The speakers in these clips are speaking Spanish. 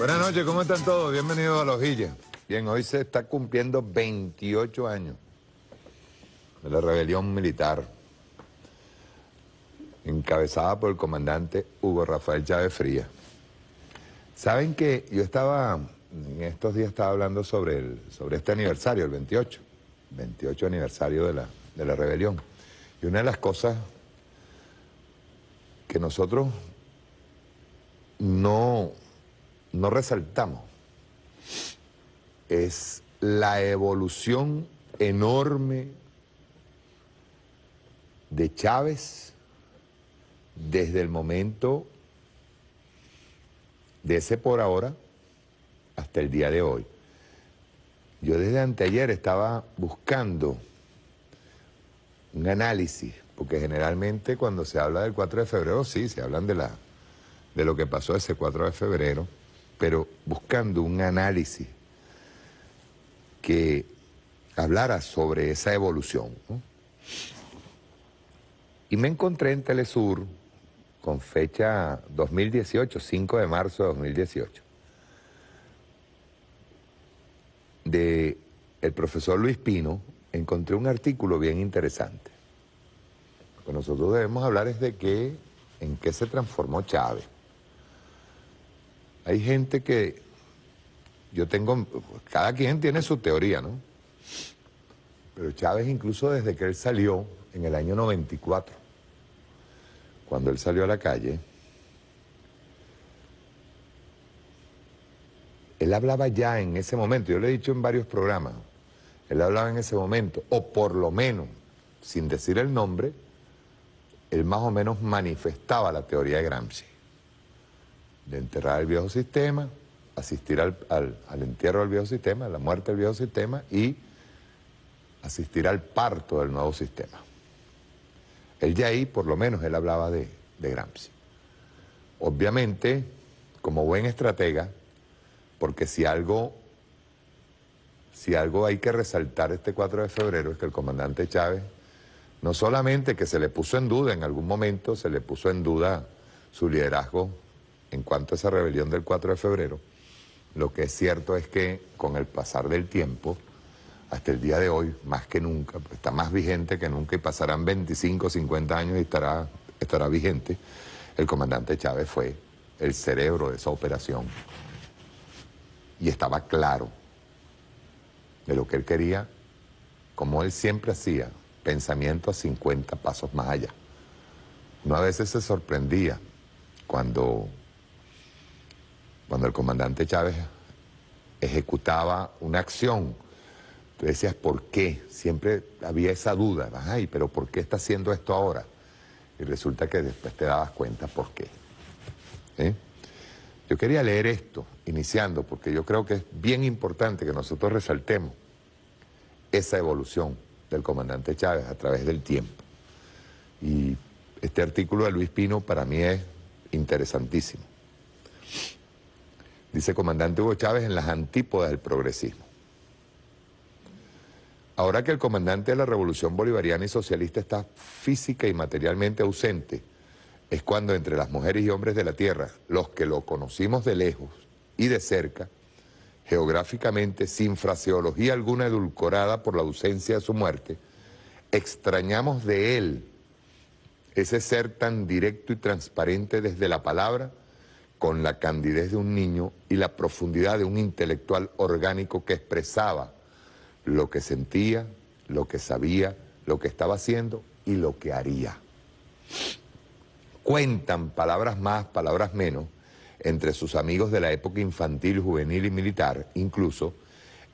Buenas noches, ¿cómo están todos? Bienvenidos a La Hojilla. Bien, hoy se está cumpliendo 28 años de la rebelión militar encabezada por el comandante Hugo Rafael Chávez Frías. Saben que yo en estos días estaba hablando sobre este aniversario, el 28 aniversario de la rebelión. Y una de las cosas que nosotros no resaltamos es la evolución enorme de Chávez desde el momento de ese por ahora hasta el día de hoy. Yo desde anteayer estaba buscando un análisis, porque generalmente cuando se habla del 4 de febrero, sí, se hablan de lo que pasó ese 4 de febrero, pero buscando un análisis que hablara sobre esa evolución, ¿no? Y me encontré en Telesur, con fecha 2018, 5 de marzo de 2018, de el profesor Luis Pino. Encontré un artículo bien interesante. Lo que nosotros debemos hablar es de en qué se transformó Chávez. Hay gente que cada quien tiene su teoría, ¿no? Pero Chávez, incluso desde que él salió en el año 94, cuando él salió a la calle, él hablaba ya en ese momento, yo lo he dicho en varios programas, él hablaba en ese momento, o por lo menos, sin decir el nombre, él más o menos manifestaba la teoría de Gramsci, de enterrar el viejo sistema, asistir al entierro del viejo sistema, a la muerte del viejo sistema y asistir al parto del nuevo sistema. Él ya ahí, por lo menos, él hablaba de Gramsci. Obviamente, como buen estratega, porque si algo hay que resaltar este 4 de febrero es que el comandante Chávez, no solamente que se le puso en duda, en algún momento se le puso en duda su liderazgo en cuanto a esa rebelión del 4 de febrero, lo que es cierto es que con el pasar del tiempo, hasta el día de hoy, más que nunca, pues está más vigente que nunca y pasarán 25, 50 años y estará vigente. El comandante Chávez fue el cerebro de esa operación y estaba claro de lo que él quería, como él siempre hacía, pensamiento a 50 pasos más allá. No, a veces se sorprendía cuando el comandante Chávez ejecutaba una acción. Tú decías, ¿por qué? Siempre había esa duda. Ay, pero ¿por qué está haciendo esto ahora? Y resulta que después te dabas cuenta por qué. Yo quería leer esto, iniciando, porque yo creo que es bien importante que nosotros resaltemos esa evolución del comandante Chávez a través del tiempo. Y este artículo de Luis Pino para mí es interesantísimo. Dice comandante Hugo Chávez en las antípodas del progresismo. Ahora que el comandante de la revolución bolivariana y socialista está física y materialmente ausente, es cuando entre las mujeres y hombres de la tierra, los que lo conocimos de lejos y de cerca, geográficamente, sin fraseología alguna edulcorada por la ausencia de su muerte, extrañamos de él ese ser tan directo y transparente desde la palabra, con la candidez de un niño y la profundidad de un intelectual orgánico que expresaba lo que sentía, lo que sabía, lo que estaba haciendo y lo que haría. Cuentan palabras más, palabras menos, entre sus amigos de la época infantil, juvenil y militar, incluso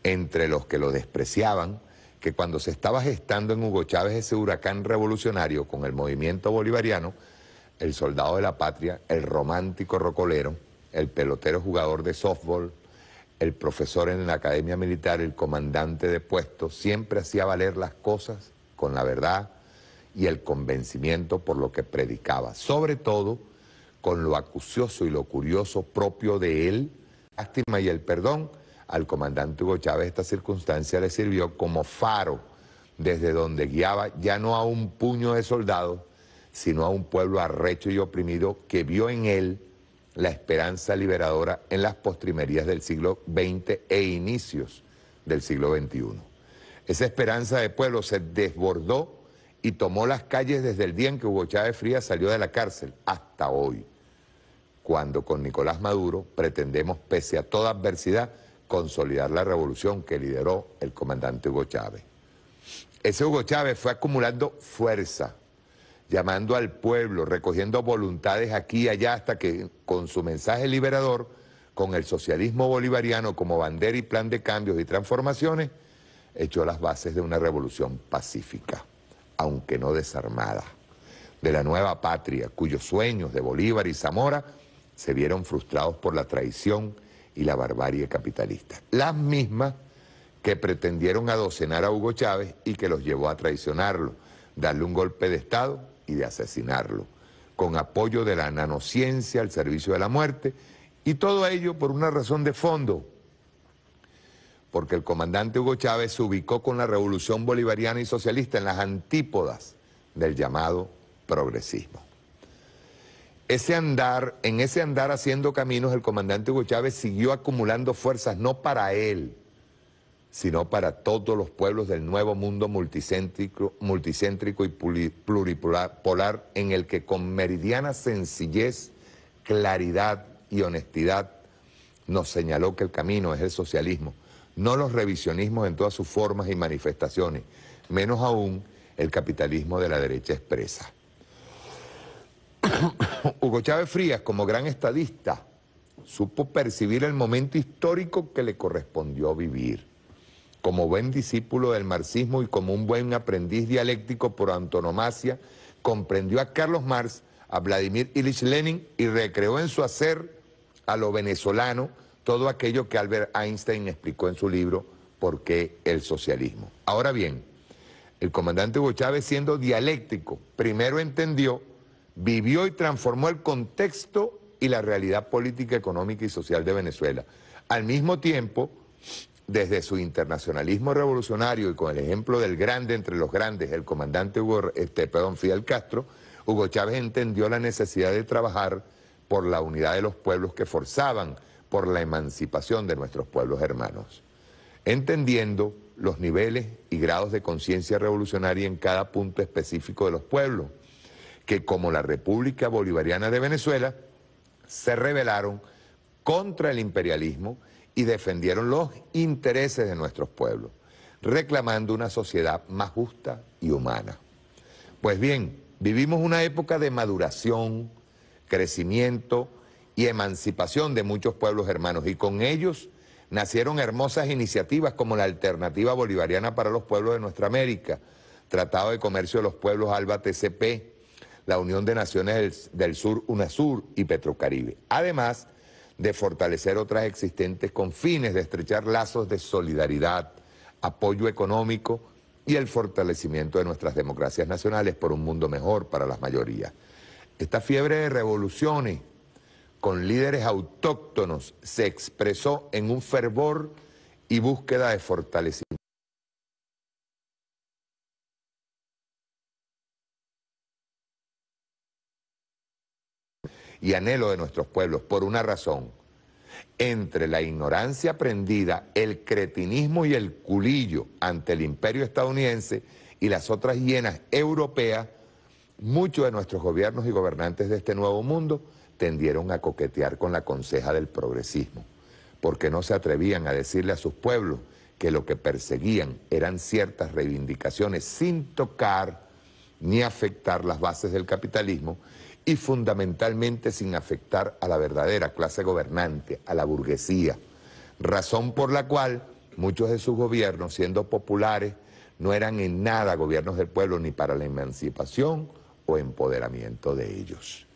entre los que lo despreciaban, que cuando se estaba gestando en Hugo Chávez ese huracán revolucionario con el movimiento bolivariano, el soldado de la patria, el romántico rocolero, el pelotero jugador de softball, el profesor en la academia militar, el comandante de puesto, siempre hacía valer las cosas con la verdad y el convencimiento por lo que predicaba, sobre todo con lo acucioso y lo curioso propio de él, lástima y el perdón. Al comandante Hugo Chávez esta circunstancia le sirvió como faro desde donde guiaba ya no a un puño de soldados, sino a un pueblo arrecho y oprimido que vio en él la esperanza liberadora en las postrimerías del siglo XX e inicios del siglo XXI. Esa esperanza de pueblo se desbordó y tomó las calles desde el día en que Hugo Chávez Frías salió de la cárcel hasta hoy, cuando con Nicolás Maduro pretendemos, pese a toda adversidad, consolidar la revolución que lideró el comandante Hugo Chávez. Ese Hugo Chávez fue acumulando fuerza, llamando al pueblo, recogiendo voluntades aquí y allá, hasta que con su mensaje liberador, con el socialismo bolivariano como bandera y plan de cambios y transformaciones, echó las bases de una revolución pacífica, aunque no desarmada, de la nueva patria, cuyos sueños de Bolívar y Zamora se vieron frustrados por la traición y la barbarie capitalista. Las mismas que pretendieron adocenar a Hugo Chávez y que los llevó a traicionarlo, darle un golpe de Estado y de asesinarlo, con apoyo de la nanociencia al servicio de la muerte, y todo ello por una razón de fondo, porque el comandante Hugo Chávez se ubicó con la revolución bolivariana y socialista en las antípodas del llamado progresismo. En ese andar haciendo caminos, el comandante Hugo Chávez siguió acumulando fuerzas no para él, sino para todos los pueblos del nuevo mundo multicéntrico y pluripolar, en el que con meridiana sencillez, claridad y honestidad nos señaló que el camino es el socialismo, no los revisionismos en todas sus formas y manifestaciones, menos aún el capitalismo de la derecha expresa. Hugo Chávez Frías, como gran estadista, supo percibir el momento histórico que le correspondió vivir. Como buen discípulo del marxismo y como un buen aprendiz dialéctico por antonomasia, comprendió a Carlos Marx, a Vladimir Ilich Lenin y recreó en su hacer a lo venezolano todo aquello que Albert Einstein explicó en su libro ¿Por qué el socialismo? Ahora bien, el comandante Hugo Chávez, siendo dialéctico, primero entendió, vivió y transformó el contexto y la realidad política, económica y social de Venezuela. Al mismo tiempo, desde su internacionalismo revolucionario y con el ejemplo del grande entre los grandes, el comandante Fidel Castro, Hugo Chávez entendió la necesidad de trabajar por la unidad de los pueblos que forzaban por la emancipación de nuestros pueblos hermanos, entendiendo los niveles y grados de conciencia revolucionaria en cada punto específico de los pueblos, que como la República Bolivariana de Venezuela, se rebelaron contra el imperialismo y defendieron los intereses de nuestros pueblos, reclamando una sociedad más justa y humana. Pues bien, vivimos una época de maduración, crecimiento y emancipación de muchos pueblos hermanos, y con ellos nacieron hermosas iniciativas como la Alternativa Bolivariana para los Pueblos de Nuestra América, Tratado de Comercio de los Pueblos ALBA-TCP, la Unión de Naciones del Sur, UNASUR, y Petrocaribe, además de fortalecer otras existentes con fines de estrechar lazos de solidaridad, apoyo económico y el fortalecimiento de nuestras democracias nacionales por un mundo mejor para las mayorías. Esta fiebre de revoluciones con líderes autóctonos se expresó en un fervor y búsqueda de fortalecimiento y anhelo de nuestros pueblos, por una razón: entre la ignorancia aprendida, el cretinismo y el culillo ante el imperio estadounidense y las otras hienas europeas, muchos de nuestros gobiernos y gobernantes de este nuevo mundo tendieron a coquetear con la conseja del progresismo, porque no se atrevían a decirle a sus pueblos que lo que perseguían eran ciertas reivindicaciones sin tocar ni afectar las bases del capitalismo, y fundamentalmente sin afectar a la verdadera clase gobernante, a la burguesía, razón por la cual muchos de sus gobiernos, siendo populares, no eran en nada gobiernos del pueblo ni para la emancipación o empoderamiento de ellos.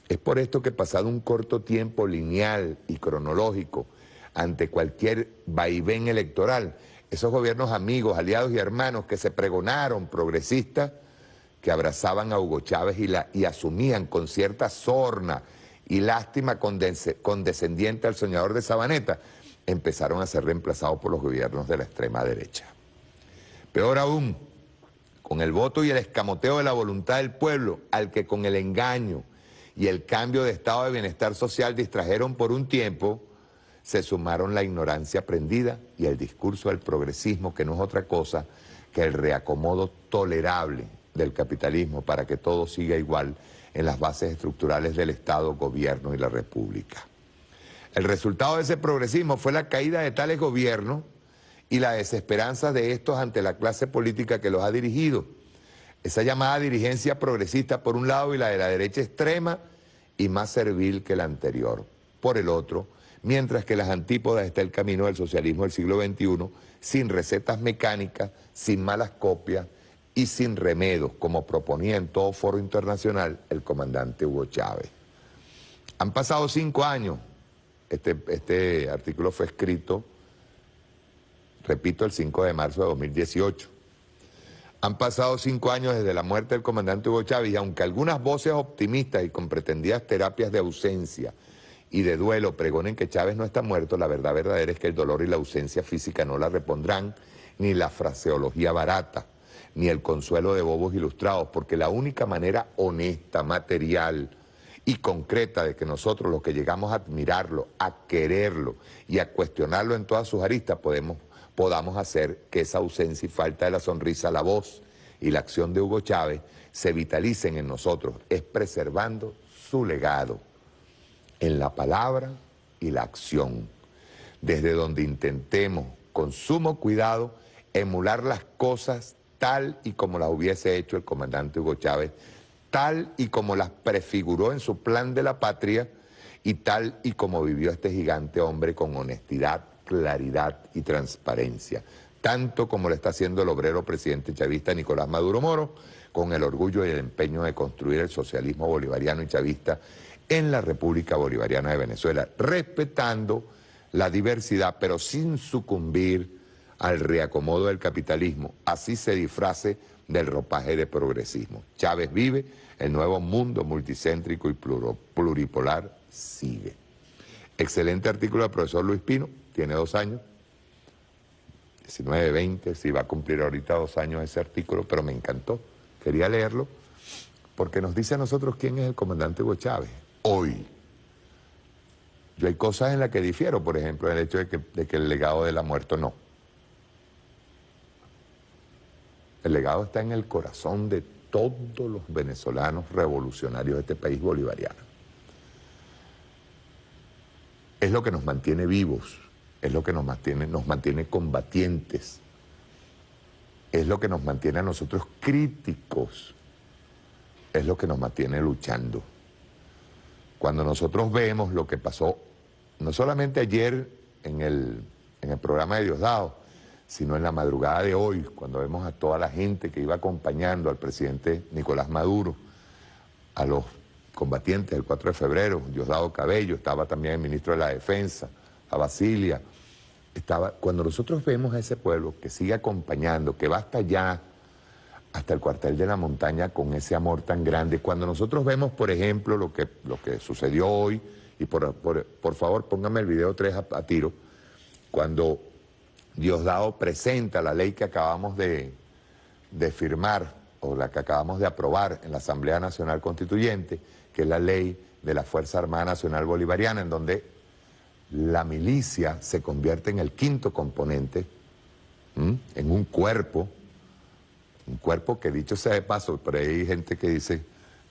Es por esto que, pasado un corto tiempo lineal y cronológico ante cualquier vaivén electoral, esos gobiernos amigos, aliados y hermanos que se pregonaron progresistas, que abrazaban a Hugo Chávez y asumían con cierta sorna y lástima condescendiente al soñador de Sabaneta, empezaron a ser reemplazados por los gobiernos de la extrema derecha. Peor aún, con el voto y el escamoteo de la voluntad del pueblo, al que con el engaño y el cambio de estado de bienestar social distrajeron por un tiempo, se sumaron la ignorancia aprendida y el discurso del progresismo, que no es otra cosa que el reacomodo tolerable del capitalismo para que todo siga igual en las bases estructurales del Estado, gobierno y la República. El resultado de ese progresismo fue la caída de tales gobiernos y la desesperanza de estos ante la clase política que los ha dirigido. Esa llamada dirigencia progresista por un lado y la de la derecha extrema y más servil que la anterior por el otro, mientras que las antípodas está el camino del socialismo del siglo XXI, sin recetas mecánicas, sin malas copias y sin remedos, como proponía en todo foro internacional el comandante Hugo Chávez. Han pasado 5 años, este artículo fue escrito, repito, el 5 de marzo de 2018. Han pasado 5 años desde la muerte del comandante Hugo Chávez y aunque algunas voces optimistas y con pretendidas terapias de ausencia y de duelo pregonen que Chávez no está muerto, la verdad verdadera es que el dolor y la ausencia física no la repondrán, ni la fraseología barata, ni el consuelo de bobos ilustrados, porque la única manera honesta, material y concreta de que nosotros, los que llegamos a admirarlo, a quererlo y a cuestionarlo en todas sus aristas, podamos hacer que esa ausencia y falta de la sonrisa, la voz y la acción de Hugo Chávez se vitalicen en nosotros, es preservando su legado en la palabra y la acción, desde donde intentemos con sumo cuidado emular las cosas tal y como las hubiese hecho el comandante Hugo Chávez, tal y como las prefiguró en su plan de la patria y tal y como vivió este gigante hombre con honestidad, claridad y transparencia, tanto como lo está haciendo el obrero presidente chavista Nicolás Maduro Moro, con el orgullo y el empeño de construir el socialismo bolivariano y chavista en la República Bolivariana de Venezuela, respetando la diversidad, pero sin sucumbir al reacomodo del capitalismo, así se disfrace del ropaje de progresismo. Chávez vive, el nuevo mundo multicéntrico y pluripolar sigue. Excelente artículo del profesor Luis Pino, tiene 2 años, 19, 20, sí va a cumplir ahorita 2 años ese artículo, pero me encantó, quería leerlo, porque nos dice a nosotros quién es el comandante Hugo Chávez, hoy. Yo hay cosas en las que difiero, por ejemplo, el hecho de que el legado de él ha muerto, no. El legado está en el corazón de todos los venezolanos revolucionarios de este país bolivariano. Es lo que nos mantiene vivos, es lo que nos mantiene combatientes, es lo que nos mantiene a nosotros críticos, es lo que nos mantiene luchando. Cuando nosotros vemos lo que pasó, no solamente ayer en el programa de Diosdado, sino en la madrugada de hoy, cuando vemos a toda la gente que iba acompañando al presidente Nicolás Maduro, a los combatientes del 4 de febrero, Diosdado Cabello, estaba también el ministro de la Defensa, a Basilia, cuando nosotros vemos a ese pueblo que sigue acompañando, que va hasta allá, hasta el cuartel de la montaña con ese amor tan grande, cuando nosotros vemos, por ejemplo, lo que sucedió hoy, y por favor póngame el video 3 a tiro, cuando Diosdado presenta la ley que acabamos de firmar, o la que acabamos de aprobar en la Asamblea Nacional Constituyente, que es la ley de la Fuerza Armada Nacional Bolivariana, en donde la milicia se convierte en el 5º componente, en un cuerpo que, dicho sea de paso, pero hay gente que dice,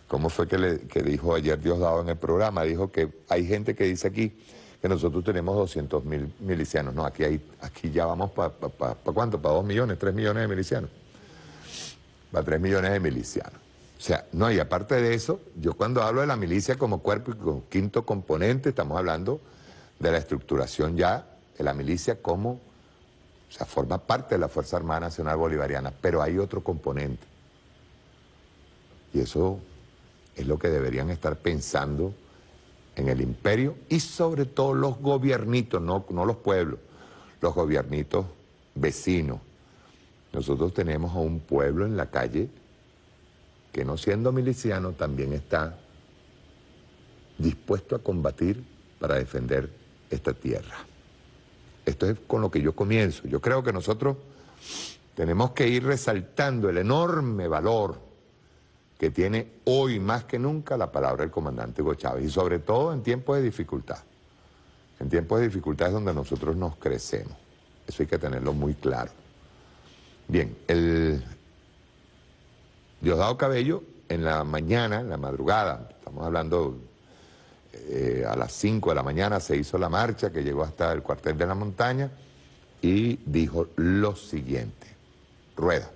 ¿cómo fue que dijo ayer Diosdado en el programa? Dijo que hay gente que dice aquí que nosotros tenemos 200.000 milicianos. No, aquí ya vamos ¿para cuánto? ¿Para 2 millones, 3 millones de milicianos? Para 3 millones de milicianos. O sea, no, y aparte de eso, yo cuando hablo de la milicia como cuerpo y como 5º componente, estamos hablando de la estructuración ya de la milicia como, o sea, forma parte de la Fuerza Armada Nacional Bolivariana, pero hay otro componente. Y eso es lo que deberían estar pensando en el imperio y sobre todo los gobiernitos, no los pueblos, los gobiernitos vecinos. Nosotros tenemos a un pueblo en la calle que, no siendo miliciano, también está dispuesto a combatir para defender esta tierra. Esto es con lo que yo comienzo. Yo creo que nosotros tenemos que ir resaltando el enorme valor que tiene hoy más que nunca la palabra del comandante Hugo Chávez, y sobre todo en tiempos de dificultad. En tiempos de dificultad es donde nosotros nos crecemos. Eso hay que tenerlo muy claro. Bien, el Diosdado Cabello en la mañana, en la madrugada, estamos hablando a las 5 de la mañana, se hizo la marcha que llegó hasta el cuartel de la montaña y dijo lo siguiente. Rueda.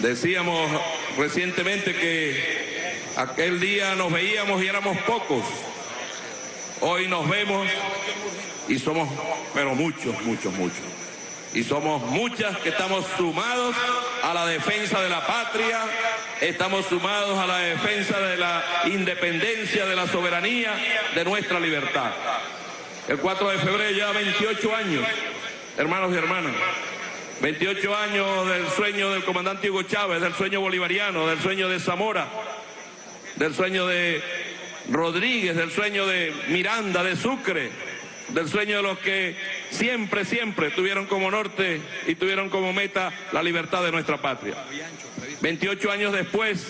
Decíamos recientemente que aquel día nos veíamos y éramos pocos. Hoy nos vemos y somos, pero muchos, muchos, muchos. Y somos muchas que estamos sumados a la defensa de la patria, estamos sumados a la defensa de la independencia, de la soberanía, de nuestra libertad. El 4 de febrero ya 28 años, hermanos y hermanas. 28 años del sueño del comandante Hugo Chávez, del sueño bolivariano, del sueño de Zamora, del sueño de Rodríguez, del sueño de Miranda, de Sucre, del sueño de los que siempre, siempre tuvieron como norte y tuvieron como meta la libertad de nuestra patria. 28 años después,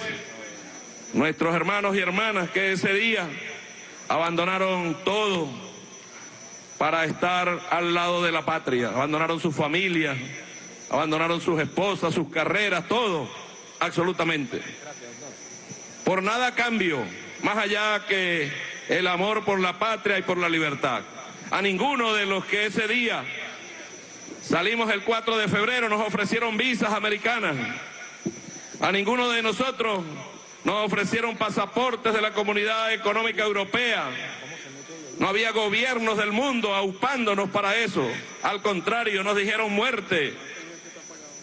nuestros hermanos y hermanas que ese día abandonaron todo para estar al lado de la patria, abandonaron sus familias, abandonaron sus esposas, sus carreras, todo, absolutamente. Por nada a cambio, más allá que el amor por la patria y por la libertad. A ninguno de los que ese día salimos el 4 de febrero nos ofrecieron visas americanas. A ninguno de nosotros nos ofrecieron pasaportes de la Comunidad Económica Europea. No había gobiernos del mundo aupándonos para eso. Al contrario, nos dijeron muerte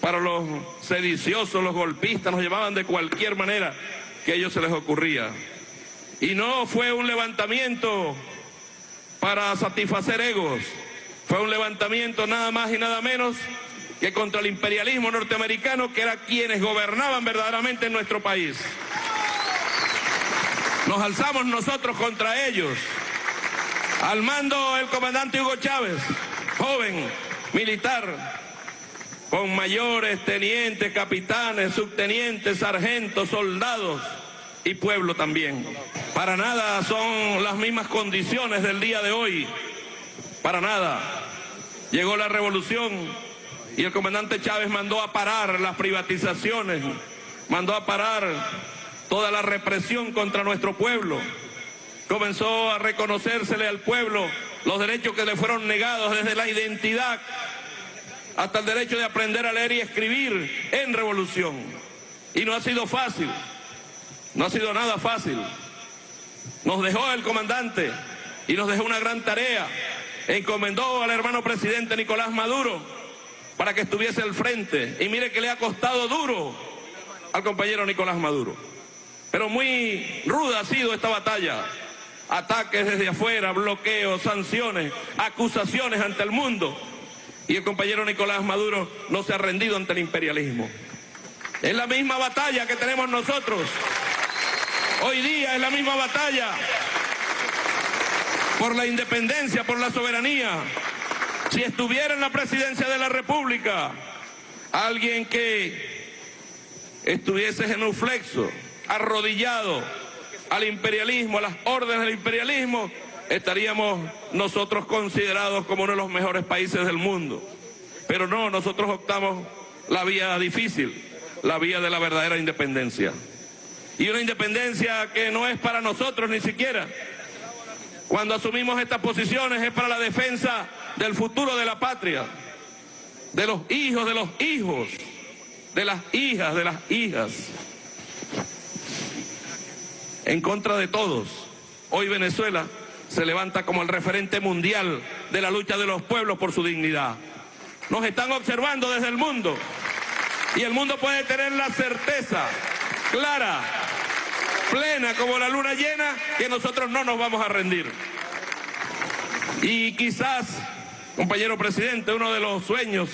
para los sediciosos, los golpistas, nos llamaban de cualquier manera que a ellos se les ocurría. Y no fue un levantamiento para satisfacer egos, fue un levantamiento nada más y nada menos que contra el imperialismo norteamericano, que era quienes gobernaban verdaderamente en nuestro país. Nos alzamos nosotros contra ellos, al mando el comandante Hugo Chávez, joven, militar, con mayores, tenientes, capitanes, subtenientes, sargentos, soldados y pueblo también. Para nada son las mismas condiciones del día de hoy, para nada. Llegó la revolución y el comandante Chávez mandó a parar las privatizaciones, mandó a parar toda la represión contra nuestro pueblo. Comenzó a reconocérsele al pueblo los derechos que le fueron negados, desde la identidad hasta el derecho de aprender a leer y escribir en revolución. Y no ha sido fácil, no ha sido nada fácil. Nos dejó el comandante y nos dejó una gran tarea. Encomendó al hermano presidente Nicolás Maduro para que estuviese al frente. Y mire que le ha costado duro al compañero Nicolás Maduro. Pero muy ruda ha sido esta batalla. Ataques desde afuera, bloqueos, sanciones, acusaciones ante el mundo. Y el compañero Nicolás Maduro no se ha rendido ante el imperialismo. Es la misma batalla que tenemos nosotros. Hoy día es la misma batalla por la independencia, por la soberanía. Si estuviera en la presidencia de la República alguien que estuviese genuflexo, arrodillado al imperialismo, a las órdenes del imperialismo, estaríamos nosotros considerados como uno de los mejores países del mundo. Pero no, nosotros optamos la vía difícil, la vía de la verdadera independencia. Y una independencia que no es para nosotros ni siquiera. Cuando asumimos estas posiciones es para la defensa del futuro de la patria, de los hijos, de las hijas, de las hijas. En contra de todos. Hoy Venezuela se levanta como el referente mundial de la lucha de los pueblos por su dignidad. Nos están observando desde el mundo y el mundo puede tener la certeza clara, plena como la luna llena, que nosotros no nos vamos a rendir. Y quizás, compañero presidente, uno de los sueños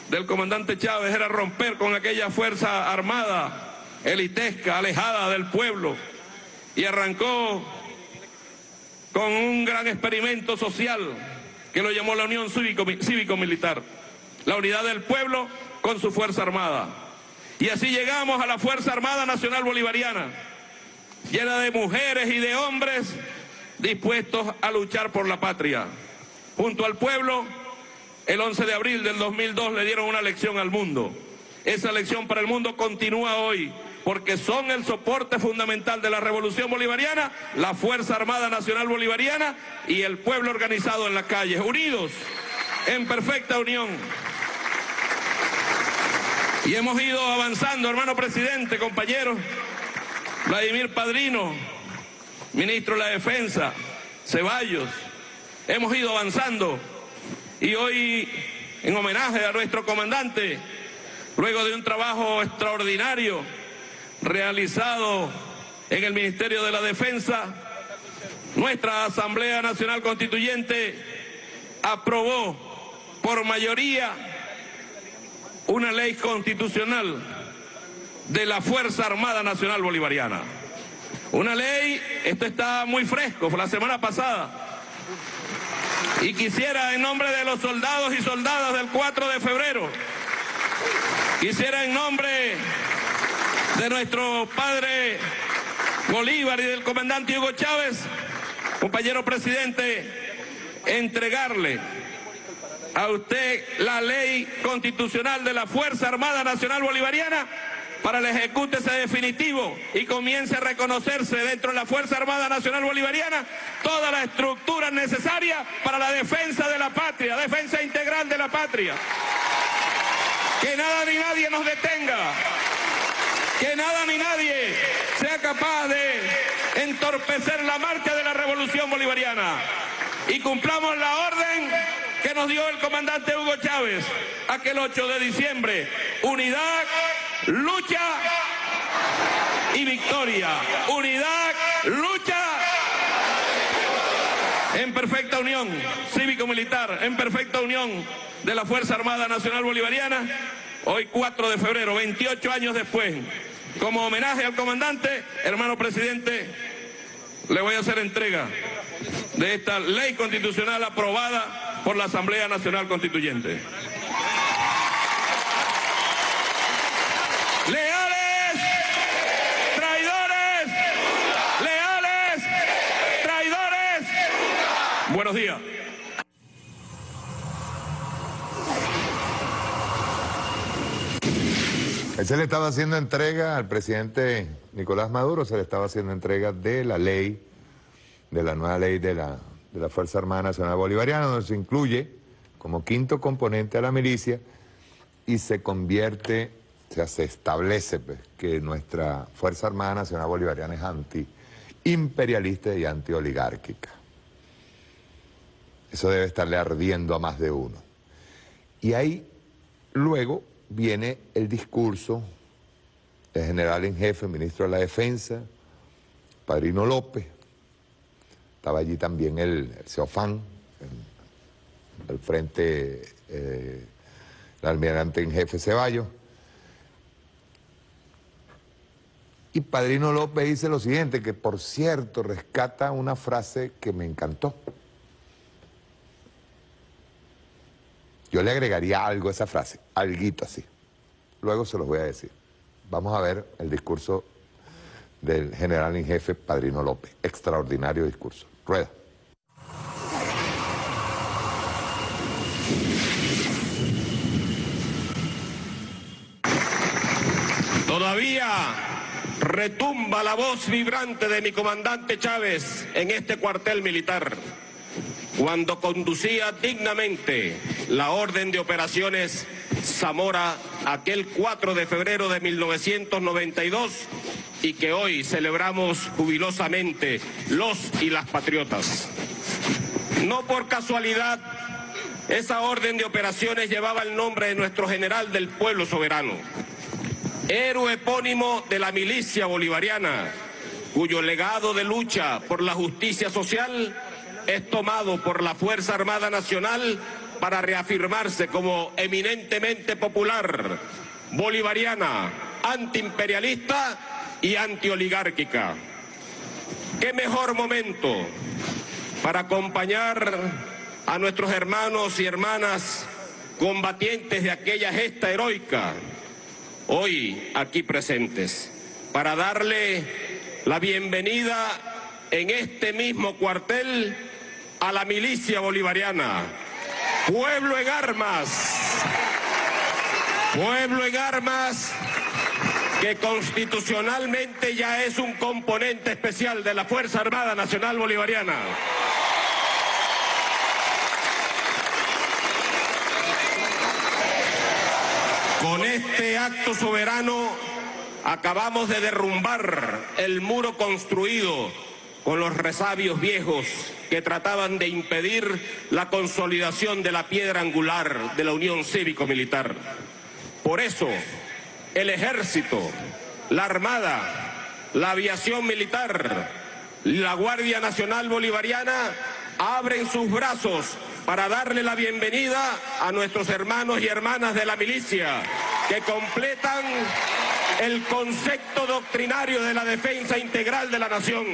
del comandante Chávez era romper con aquella fuerza armada elitesca, alejada del pueblo, y arrancó con un gran experimento social que lo llamó la Unión Cívico-Militar, la unidad del pueblo con su Fuerza Armada. Y así llegamos a la Fuerza Armada Nacional Bolivariana, llena de mujeres y de hombres dispuestos a luchar por la patria. Junto al pueblo, el 11 de abril del 2002 le dieron una lección al mundo. Esa lección para el mundo continúa hoy, porque son el soporte fundamental de la Revolución Bolivariana, la Fuerza Armada Nacional Bolivariana y el pueblo organizado en las calles, unidos, en perfecta unión. Y hemos ido avanzando, hermano presidente, compañeros, Vladimir Padrino, ministro de la Defensa, Ceballos, hemos ido avanzando y hoy, en homenaje a nuestro comandante, luego de un trabajo extraordinario realizado en el Ministerio de la Defensa, nuestra Asamblea Nacional Constituyente aprobó por mayoría una ley constitucional de la Fuerza Armada Nacional Bolivariana. Una ley, esto está muy fresco, fue la semana pasada, y quisiera en nombre de los soldados y soldadas del 4 de febrero, quisiera en nombre de nuestro padre Bolívar y del comandante Hugo Chávez, compañero presidente, entregarle a usted la ley constitucional de la Fuerza Armada Nacional Bolivariana para el ejecútese definitivo y comience a reconocerse dentro de la Fuerza Armada Nacional Bolivariana todas las estructuras necesarias para la defensa de la patria, defensa integral de la patria. Que nada ni nadie nos detenga, que nada ni nadie sea capaz de entorpecer la marcha de la Revolución Bolivariana. Y cumplamos la orden que nos dio el comandante Hugo Chávez aquel 8 de diciembre. Unidad, lucha y victoria. Unidad, lucha en perfecta unión cívico-militar, en perfecta unión de la Fuerza Armada Nacional Bolivariana. Hoy 4 de febrero, 28 años después, como homenaje al comandante, hermano presidente, le voy a hacer entrega de esta ley constitucional aprobada por la Asamblea Nacional Constituyente. ¡Leales! ¡Traidores! ¡Leales! ¡Traidores! Buenos días. Él se le estaba haciendo entrega al presidente Nicolás Maduro, se le estaba haciendo entrega de la ley, de la nueva ley de la Fuerza Armada Nacional Bolivariana, donde se incluye como quinto componente a la milicia y se convierte, o sea, se establece pues, que nuestra Fuerza Armada Nacional Bolivariana es anti-imperialista y anti-oligárquica. Eso debe estarle ardiendo a más de uno. Y ahí luego viene el discurso del general en jefe, ministro de la Defensa, Padrino López. Estaba allí también el Ceofán, el frente, el almirante en jefe Ceballos. Y Padrino López dice lo siguiente, que por cierto rescata una frase que me encantó. Yo le agregaría algo a esa frase, alguito así. Luego se los voy a decir. Vamos a ver el discurso del general en jefe Padrino López. Extraordinario discurso. Rueda. Todavía retumba la voz vibrante de mi comandante Chávez en este cuartel militar, cuando conducía dignamente la orden de operaciones Zamora aquel 4 de febrero de 1992 y que hoy celebramos jubilosamente los y las patriotas. No por casualidad, esa orden de operaciones llevaba el nombre de nuestro general del pueblo soberano, héroe epónimo de la milicia bolivariana, cuyo legado de lucha por la justicia social es tomado por la Fuerza Armada Nacional para reafirmarse como eminentemente popular, bolivariana, antiimperialista y antioligárquica. ¿Qué mejor momento para acompañar a nuestros hermanos y hermanas combatientes de aquella gesta heroica, hoy aquí presentes, para darle la bienvenida en este mismo cuartel a la milicia bolivariana. Pueblo en armas, que constitucionalmente ya es un componente especial de la Fuerza Armada Nacional Bolivariana. Con este acto soberano acabamos de derrumbar el muro construido con los resabios viejos que trataban de impedir la consolidación de la piedra angular de la Unión Cívico-Militar. Por eso, el Ejército, la Armada, la Aviación Militar, la Guardia Nacional Bolivariana abren sus brazos para darle la bienvenida a nuestros hermanos y hermanas de la milicia, que completan el concepto doctrinario de la defensa integral de la nación.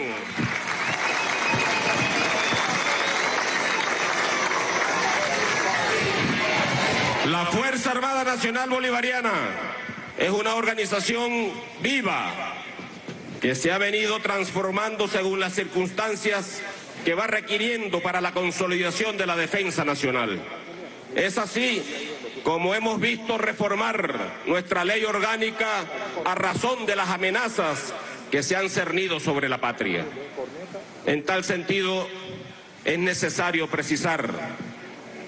La Fuerza Armada Nacional Bolivariana es una organización viva que se ha venido transformando según las circunstancias que va requiriendo para la consolidación de la defensa nacional. Es así como hemos visto reformar nuestra ley orgánica a razón de las amenazas que se han cernido sobre la patria. En tal sentido, es necesario precisar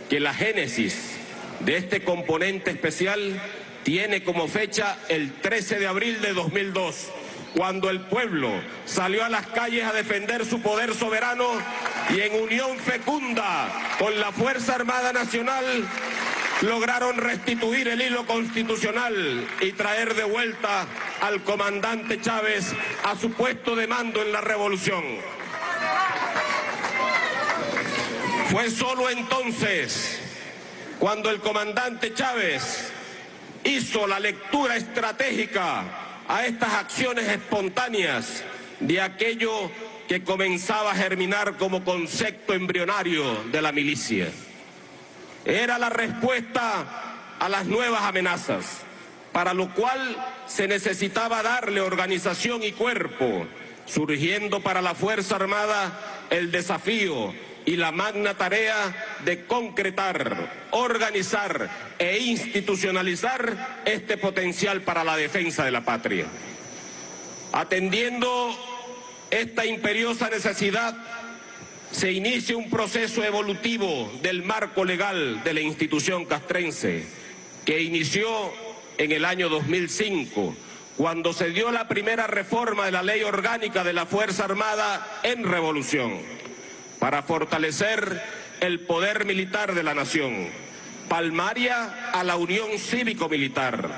que la génesis de este componente especial tiene como fecha el 13 de abril de 2002, cuando el pueblo salió a las calles a defender su poder soberano y en unión fecunda con la Fuerza Armada Nacional lograron restituir el hilo constitucional y traer de vuelta al comandante Chávez a su puesto de mando en la revolución. Fue solo entonces cuando el comandante Chávez hizo la lectura estratégica a estas acciones espontáneas de aquello que comenzaba a germinar como concepto embrionario de la milicia. Era la respuesta a las nuevas amenazas, para lo cual se necesitaba darle organización y cuerpo, surgiendo para la Fuerza Armada el desafío y la magna tarea de concretar, organizar e institucionalizar este potencial para la defensa de la patria. Atendiendo esta imperiosa necesidad, se inicia un proceso evolutivo del marco legal de la institución castrense, que inició en el año 2005, cuando se dio la primera reforma de la Ley Orgánica de la Fuerza Armada en revolución, para fortalecer el poder militar de la nación, palmaria a la Unión Cívico-Militar.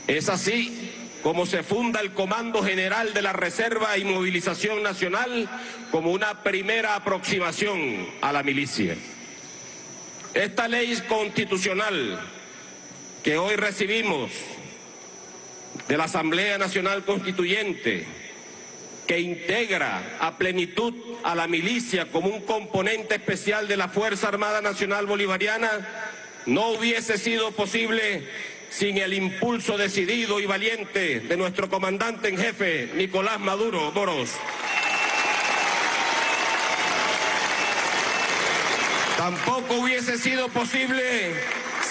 Es así como se funda el Comando General de la Reserva y Movilización Nacional como una primera aproximación a la milicia. Esta ley constitucional que hoy recibimos de la Asamblea Nacional Constituyente, que integra a plenitud a la milicia como un componente especial de la Fuerza Armada Nacional Bolivariana, no hubiese sido posible sin el impulso decidido y valiente de nuestro comandante en jefe, Nicolás Maduro Moros. Tampoco hubiese sido posible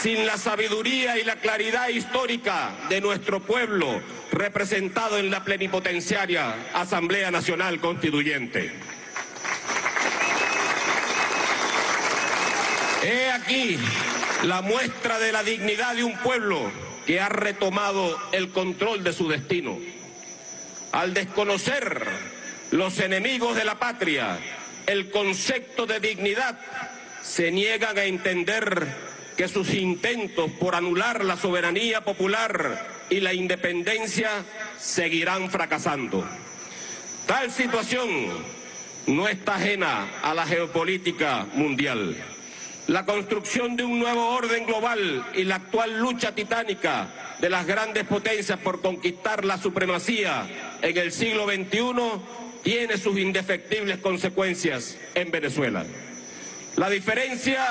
sin la sabiduría y la claridad histórica de nuestro pueblo, representado en la plenipotenciaria Asamblea Nacional Constituyente. He aquí la muestra de la dignidad de un pueblo que ha retomado el control de su destino. Al desconocer los enemigos de la patria el concepto de dignidad, se niegan a entender que sus intentos por anular la soberanía popular y la independencia seguirán fracasando. Tal situación no está ajena a la geopolítica mundial. La construcción de un nuevo orden global y la actual lucha titánica de las grandes potencias por conquistar la supremacía en el siglo XXI tiene sus indefectibles consecuencias en Venezuela. La diferencia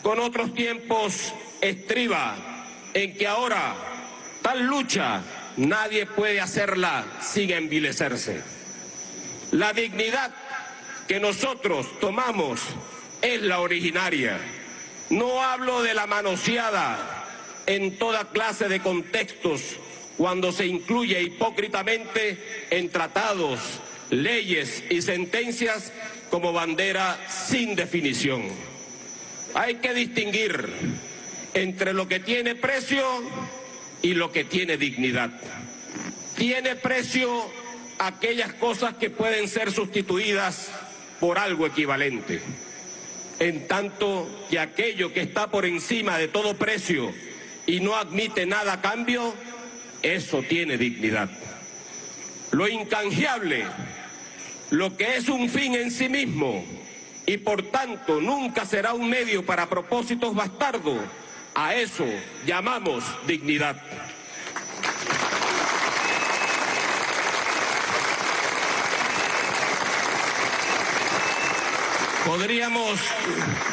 con otros tiempos estriba en que ahora tal lucha nadie puede hacerla sin envilecerse. La dignidad que nosotros tomamos es la originaria. No hablo de la manoseada en toda clase de contextos cuando se incluye hipócritamente en tratados, leyes y sentencias como bandera sin definición. Hay que distinguir entre lo que tiene precio y lo que tiene dignidad. Tiene precio aquellas cosas que pueden ser sustituidas por algo equivalente, en tanto que aquello que está por encima de todo precio y no admite nada a cambio, eso tiene dignidad. Lo incanjeable, lo que es un fin en sí mismo y por tanto nunca será un medio para propósitos bastardos, a eso llamamos dignidad. Podríamos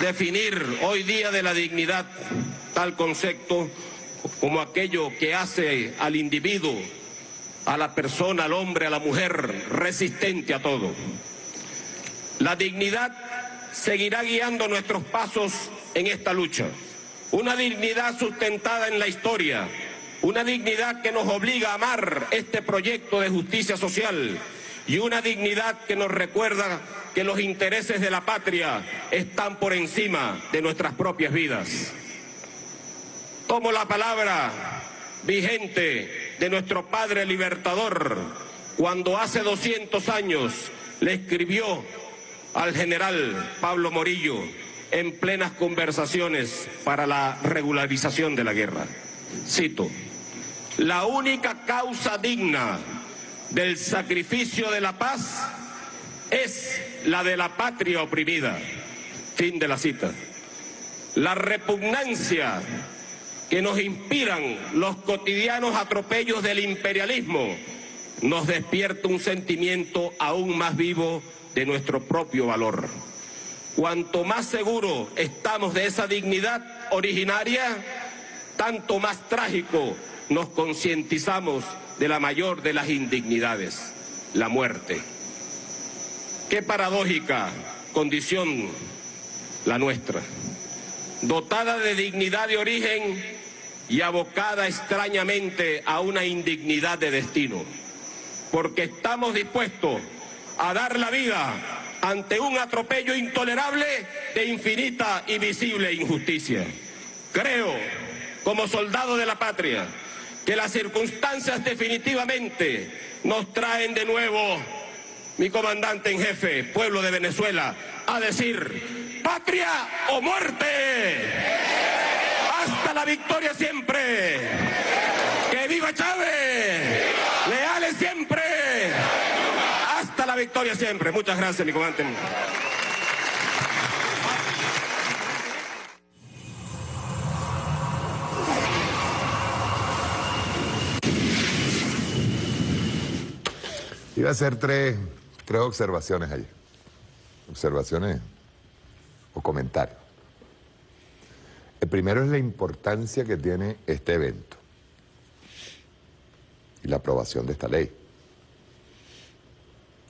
definir hoy día de la dignidad tal concepto como aquello que hace al individuo, a la persona, al hombre, a la mujer, resistente a todo. La dignidad seguirá guiando nuestros pasos en esta lucha. Una dignidad sustentada en la historia, una dignidad que nos obliga a amar este proyecto de justicia social y una dignidad que nos recuerda que los intereses de la patria están por encima de nuestras propias vidas. Tomo la palabra vigente de nuestro padre libertador cuando hace 200 años le escribió al general Pablo Morillo en plenas conversaciones para la regularización de la guerra. Cito: la única causa digna del sacrificio de la paz es la de la patria oprimida. Fin de la cita. La repugnancia que nos inspiran los cotidianos atropellos del imperialismo nos despierta un sentimiento aún más vivo de nuestro propio valor. Cuanto más seguro estamos de esa dignidad originaria, tanto más trágico nos concientizamos de la mayor de las indignidades, la muerte. Qué paradójica condición la nuestra, dotada de dignidad de origen y abocada extrañamente a una indignidad de destino, porque estamos dispuestos a dar la vida ante un atropello intolerable de infinita y visible injusticia. Creo, como soldado de la patria, que las circunstancias definitivamente nos traen de nuevo, mi comandante en jefe, pueblo de Venezuela, a decir: ¡patria o muerte! ¡Hasta la victoria siempre! ¡Que viva Chávez! ¡Leales siempre! ¡Hasta la victoria siempre! Muchas gracias, mi comandante. Iba a hacer tres observaciones allí. Observaciones o comentarios. El primero es la importancia que tiene este evento y la aprobación de esta ley.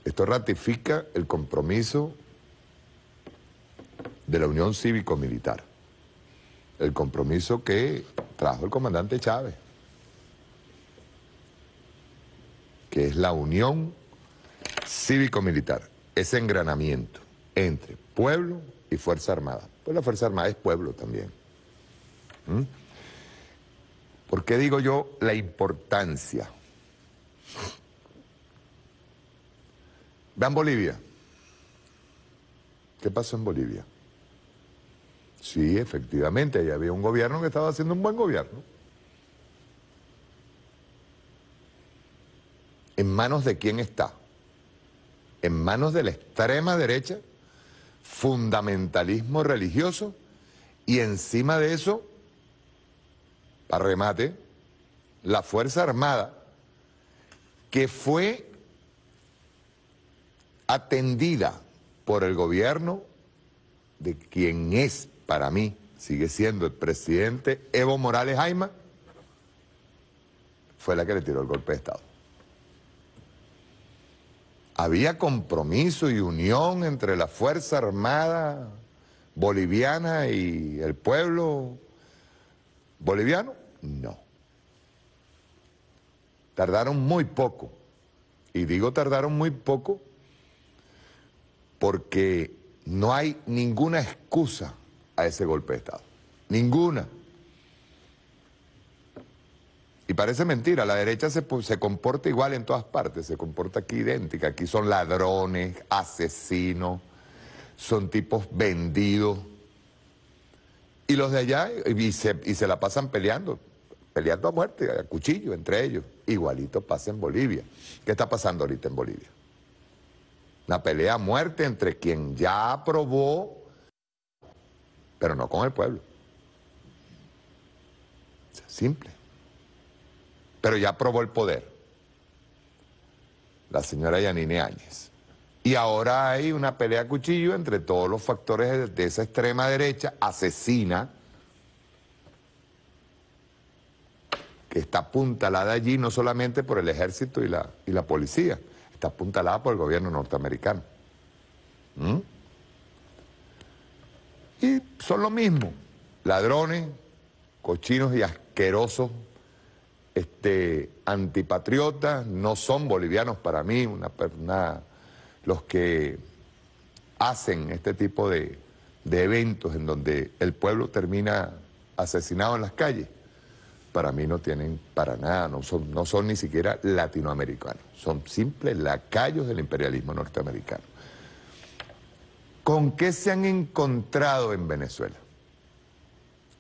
Esto ratifica el compromiso de la Unión Cívico-Militar, el compromiso que trajo el comandante Chávez, que es la unión cívico-militar, ese engranamiento entre pueblo y Fuerza Armada. Pues la Fuerza Armada es pueblo también. ¿Por qué digo yo la importancia? Vean Bolivia. ¿Qué pasó en Bolivia? Sí, efectivamente, ahí había un gobierno que estaba haciendo un buen gobierno. ¿En manos de quién está? En manos de la extrema derecha, fundamentalismo religioso, y encima de eso, para remate, la Fuerza Armada, que fue atendida por el gobierno de quien es, para mí, sigue siendo el presidente Evo Morales Jaima, fue la que le tiró el golpe de Estado. ¿Había compromiso y unión entre la Fuerza Armada boliviana y el pueblo boliviano? No. Tardaron muy poco. Y digo tardaron muy poco porque no hay ninguna excusa a ese golpe de Estado. Ninguna. Y parece mentira, la derecha se comporta igual en todas partes, se comporta aquí idéntica. Aquí son ladrones, asesinos, son tipos vendidos. Y los de allá, y se la pasan peleando a muerte, a cuchillo entre ellos. Igualito pasa en Bolivia. ¿Qué está pasando ahorita en Bolivia? Una pelea a muerte entre quien ya aprobó, pero no con el pueblo. Simple. Pero ya aprobó el poder. La señora Yanine Áñez. Y ahora hay una pelea a cuchillo entre todos los factores de esa extrema derecha asesina, que está apuntalada allí no solamente por el ejército y la policía, está apuntalada por el gobierno norteamericano. Y son lo mismo, ladrones, cochinos y asquerosos, antipatriotas, no son bolivianos para mí, los que hacen este tipo de eventos en donde el pueblo termina asesinado en las calles, para mí no tienen para nada, no son ni siquiera latinoamericanos, son simples lacayos del imperialismo norteamericano. ¿Con qué se han encontrado en Venezuela?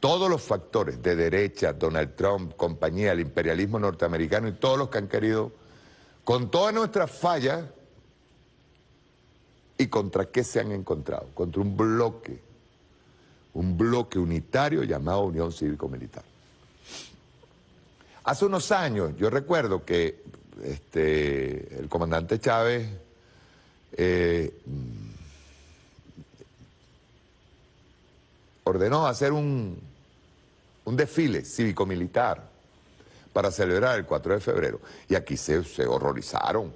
Todos los factores de derecha, Donald Trump, compañía, el imperialismo norteamericano y todos los que han querido, con todas nuestras fallas, ¿y contra qué se han encontrado? Contra un bloque unitario llamado Unión Cívico-Militar. Hace unos años, yo recuerdo que el comandante Chávez ordenó hacer un desfile cívico-militar para celebrar el 4 de febrero. Y aquí se horrorizaron.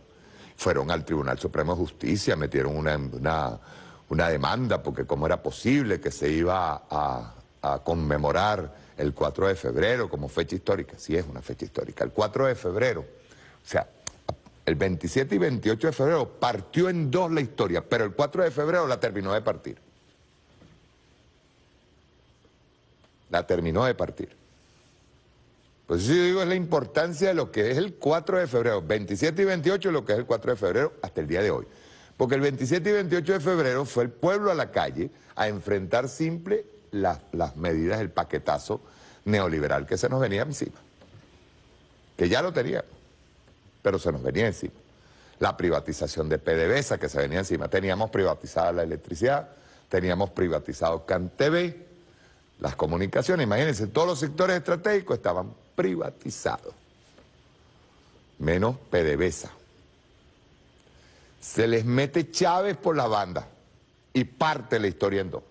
Fueron al Tribunal Supremo de Justicia, metieron una demanda porque cómo era posible que se iba a conmemorar el 4 de febrero como fecha histórica. Sí es una fecha histórica. El 4 de febrero, o sea, el 27 y 28 de febrero partió en dos la historia, pero el 4 de febrero la terminó de partir. La terminó de partir. Pues eso yo digo es la importancia de lo que es el 4 de febrero, 27 y 28 lo que es el 4 de febrero hasta el día de hoy. Porque el 27 y 28 de febrero fue el pueblo a la calle a enfrentar simple las medidas del paquetazo neoliberal que se nos venía encima. Que ya lo teníamos, pero se nos venía encima. La privatización de PDVSA que se venía encima. Teníamos privatizada la electricidad, teníamos privatizado CanTV, las comunicaciones, imagínense, todos los sectores estratégicos estaban privatizados, menos PDVSA. Se les mete Chávez por la banda y parte la historia en dos.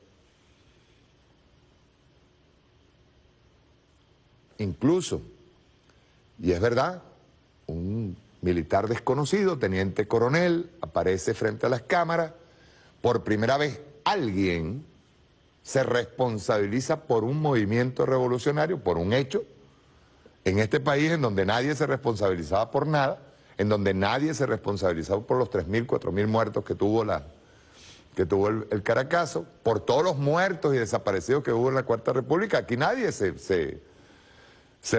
Incluso, y es verdad, un militar desconocido, teniente coronel, aparece frente a las cámaras, por primera vez alguien se responsabiliza por un movimiento revolucionario, por un hecho, en este país en donde nadie se responsabilizaba por nada, en donde nadie se responsabilizaba por los 3.000, 4.000 muertos que tuvo el Caracazo, por todos los muertos y desaparecidos que hubo en la Cuarta República. Aquí nadie se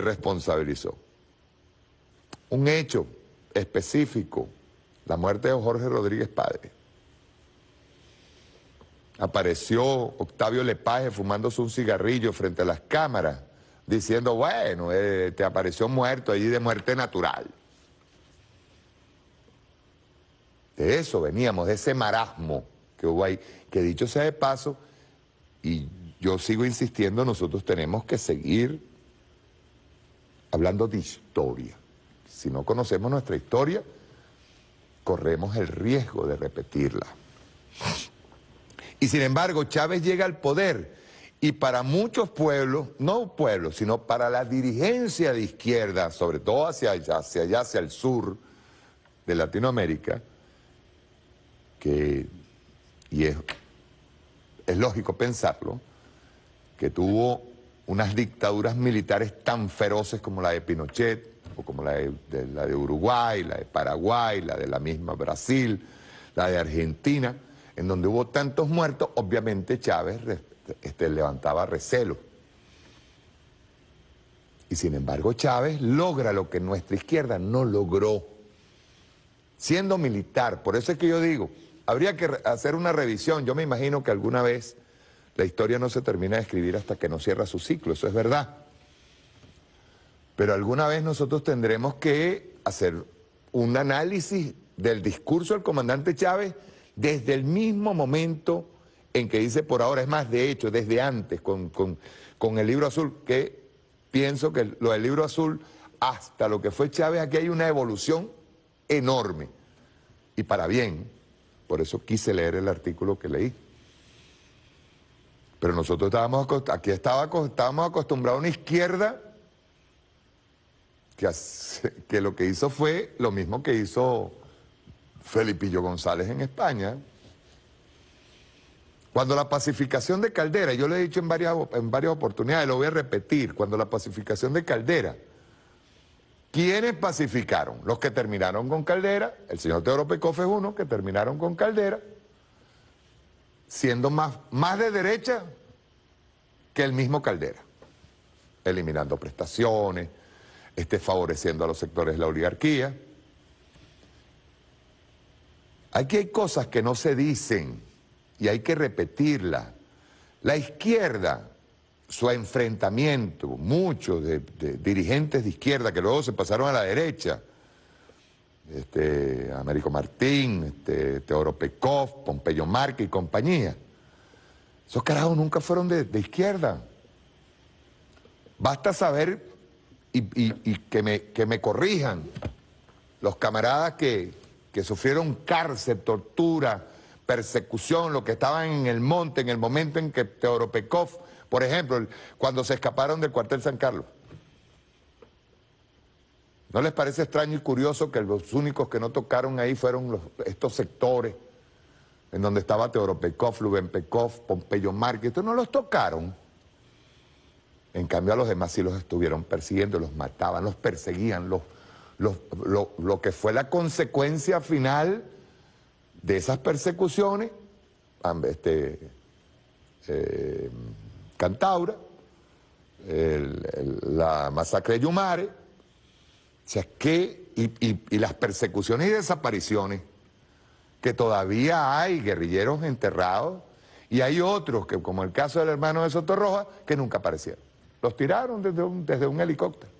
responsabilizó. Un hecho específico, la muerte de Jorge Rodríguez Padre. Apareció Octavio Lepage fumándose un cigarrillo frente a las cámaras, diciendo, bueno, te apareció muerto allí de muerte natural. De eso veníamos, de ese marasmo que hubo ahí, que dicho sea de paso, y yo sigo insistiendo, nosotros tenemos que seguir hablando de historia. Si no conocemos nuestra historia, corremos el riesgo de repetirla. Y sin embargo, Chávez llega al poder y para muchos pueblos, no pueblos, sino para la dirigencia de izquierda, sobre todo hacia el sur de Latinoamérica, y es lógico pensarlo, que tuvo unas dictaduras militares tan feroces como la de Pinochet, o como la de Uruguay, la de Paraguay, la de la misma Brasil, la de Argentina, en donde hubo tantos muertos, obviamente Chávez levantaba recelo. Y sin embargo Chávez logra lo que nuestra izquierda no logró, siendo militar. Por eso es que yo digo, habría que hacer una revisión. Yo me imagino que alguna vez la historia no se termina de escribir hasta que no cierra su ciclo, eso es verdad. Pero alguna vez nosotros tendremos que hacer un análisis del discurso del comandante Chávez desde el mismo momento en que dice por ahora, es más, de hecho, desde antes, con el Libro Azul, que pienso que lo del Libro Azul, hasta lo que fue Chávez, aquí hay una evolución enorme, y para bien. Por eso quise leer el artículo que leí. Pero nosotros estábamos acostumbrados a una izquierda que lo que hizo fue lo mismo que hizo Felipillo González en España. Cuando la pacificación de Caldera, yo lo he dicho en varias oportunidades, lo voy a repetir, cuando la pacificación de Caldera, ¿quiénes pacificaron? Los que terminaron con Caldera, el señor Teodoro Pekoff es uno, que terminaron con Caldera, siendo más de derecha que el mismo Caldera, eliminando prestaciones, favoreciendo a los sectores de la oligarquía. Aquí hay cosas que no se dicen y hay que repetirlas. La izquierda, su enfrentamiento, muchos de dirigentes de izquierda que luego se pasaron a la derecha, Américo Martín, Teodoro Pekoff, Pompeyo Márquez y compañía, esos carajos nunca fueron de izquierda. Basta saber y que me corrijan los camaradas que sufrieron cárcel, tortura, persecución, los que estaban en el monte en el momento en que Teodoro Pekoff, por ejemplo, cuando se escaparon del cuartel San Carlos. ¿No les parece extraño y curioso que los únicos que no tocaron ahí fueron estos sectores en donde estaba Teodoro Pekoff, Rubén Pekoff, Pompeyo Márquez? Estos no los tocaron. En cambio a los demás sí los estuvieron persiguiendo, los mataban, los perseguían, lo que fue la consecuencia final de esas persecuciones, Cantaura, la masacre de Yumare, o sea, y las persecuciones y desapariciones, que todavía hay guerrilleros enterrados, y hay otros, que como el caso del hermano de Sotorroja, que nunca aparecieron. Los tiraron desde un helicóptero.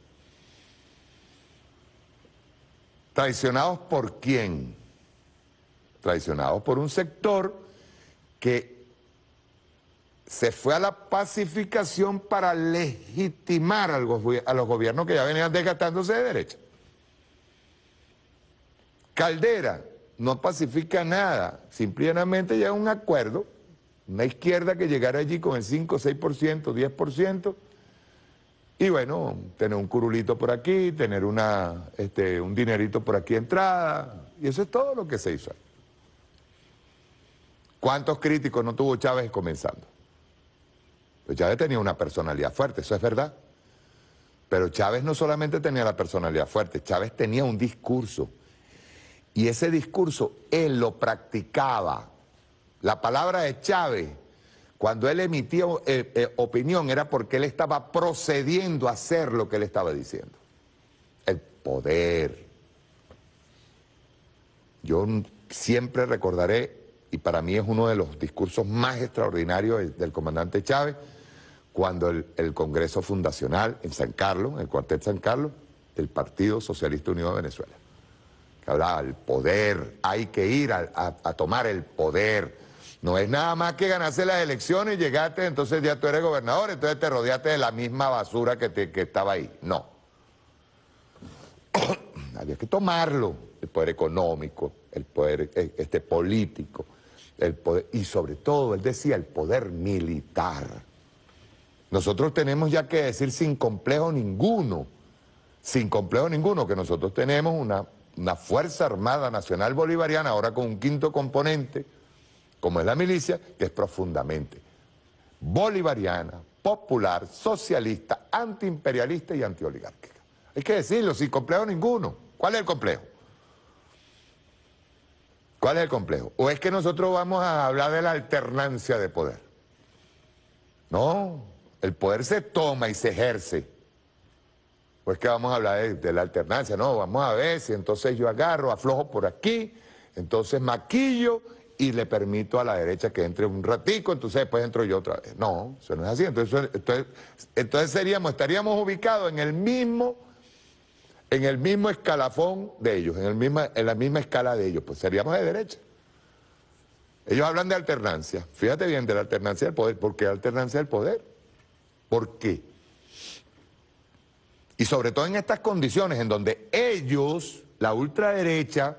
¿Traicionados por quién? Traicionados por un sector que se fue a la pacificación para legitimar a los gobiernos que ya venían desgastándose de derecha. Caldera no pacifica nada, simplemente llega a un acuerdo, una izquierda que llegara allí con el 5, 6%, 10%, y bueno, tener un curulito por aquí, tener un dinerito por aquí de entrada, y eso es todo lo que se hizo. ¿Cuántos críticos no tuvo Chávez comenzando? Pues Chávez tenía una personalidad fuerte, eso es verdad. Pero Chávez no solamente tenía la personalidad fuerte, Chávez tenía un discurso. Y ese discurso él lo practicaba. La palabra de Chávez, cuando él emitía opinión, era porque él estaba procediendo a hacer lo que él estaba diciendo. El poder. Yo siempre recordaré, y para mí es uno de los discursos más extraordinarios del comandante Chávez, cuando el Congreso Fundacional en San Carlos, en el cuartel San Carlos, del Partido Socialista Unido de Venezuela, que hablaba del poder, hay que ir a tomar el poder. No es nada más que ganarse las elecciones y llegaste, entonces ya tú eres gobernador, entonces te rodeaste de la misma basura que estaba ahí. No. Había que tomarlo, el poder económico, el poder político, el poder, y sobre todo, él decía, el poder militar. Nosotros tenemos ya que decir sin complejo ninguno, que nosotros tenemos una Fuerza Armada Nacional Bolivariana, ahora con un quinto componente, como es la milicia, que es profundamente bolivariana, popular, socialista, antiimperialista y antioligárquica. Hay que decirlo, sin complejo ninguno. ¿Cuál es el complejo? ¿Cuál es el complejo? ¿O es que nosotros vamos a hablar de la alternancia de poder? No, el poder se toma y se ejerce. ¿O es que vamos a hablar de la alternancia? No, vamos a ver si entonces yo agarro, aflojo por aquí, entonces maquillo y le permito a la derecha que entre un ratico, entonces después entro yo otra vez. No, eso no es así. Entonces estaríamos ubicados en el mismo escalafón de ellos, en la misma escala de ellos, pues seríamos de derecha. Ellos hablan de alternancia, fíjate bien, de la alternancia del poder. ¿Por qué alternancia del poder? ¿Por qué? Y sobre todo en estas condiciones en donde ellos, la ultraderecha,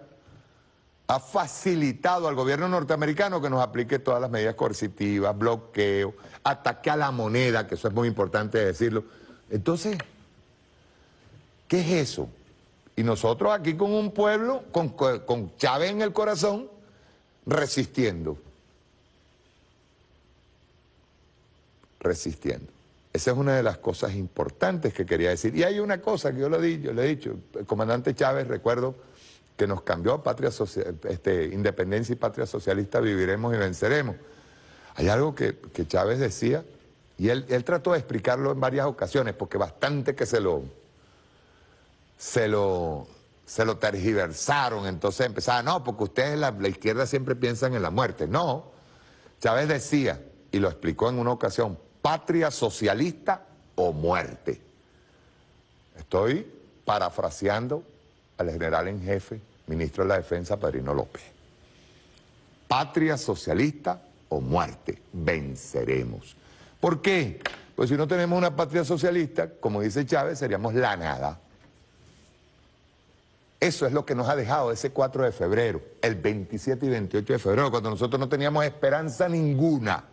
ha facilitado al gobierno norteamericano que nos aplique todas las medidas coercitivas, bloqueo, ataque a la moneda, que eso es muy importante decirlo. Entonces, ¿qué es eso? Y nosotros aquí con un pueblo, con Chávez en el corazón, resistiendo. Resistiendo. Esa es una de las cosas importantes que quería decir. Y hay una cosa que yo le he dicho, el comandante Chávez, recuerdo que nos cambió a independencia y patria socialista, viviremos y venceremos. Hay algo que Chávez decía, y él trató de explicarlo en varias ocasiones, porque bastante que se lo tergiversaron, entonces empezaba, no, porque ustedes la izquierda siempre piensan en la muerte. No, Chávez decía, y lo explicó en una ocasión, patria socialista o muerte. Estoy parafraseando al general en jefe, ministro de la Defensa, Padrino López. Patria socialista o muerte, venceremos. ¿Por qué? Pues si no tenemos una patria socialista, como dice Chávez, seríamos la nada. Eso es lo que nos ha dejado ese 4 de febrero, el 27 y 28 de febrero, cuando nosotros no teníamos esperanza ninguna.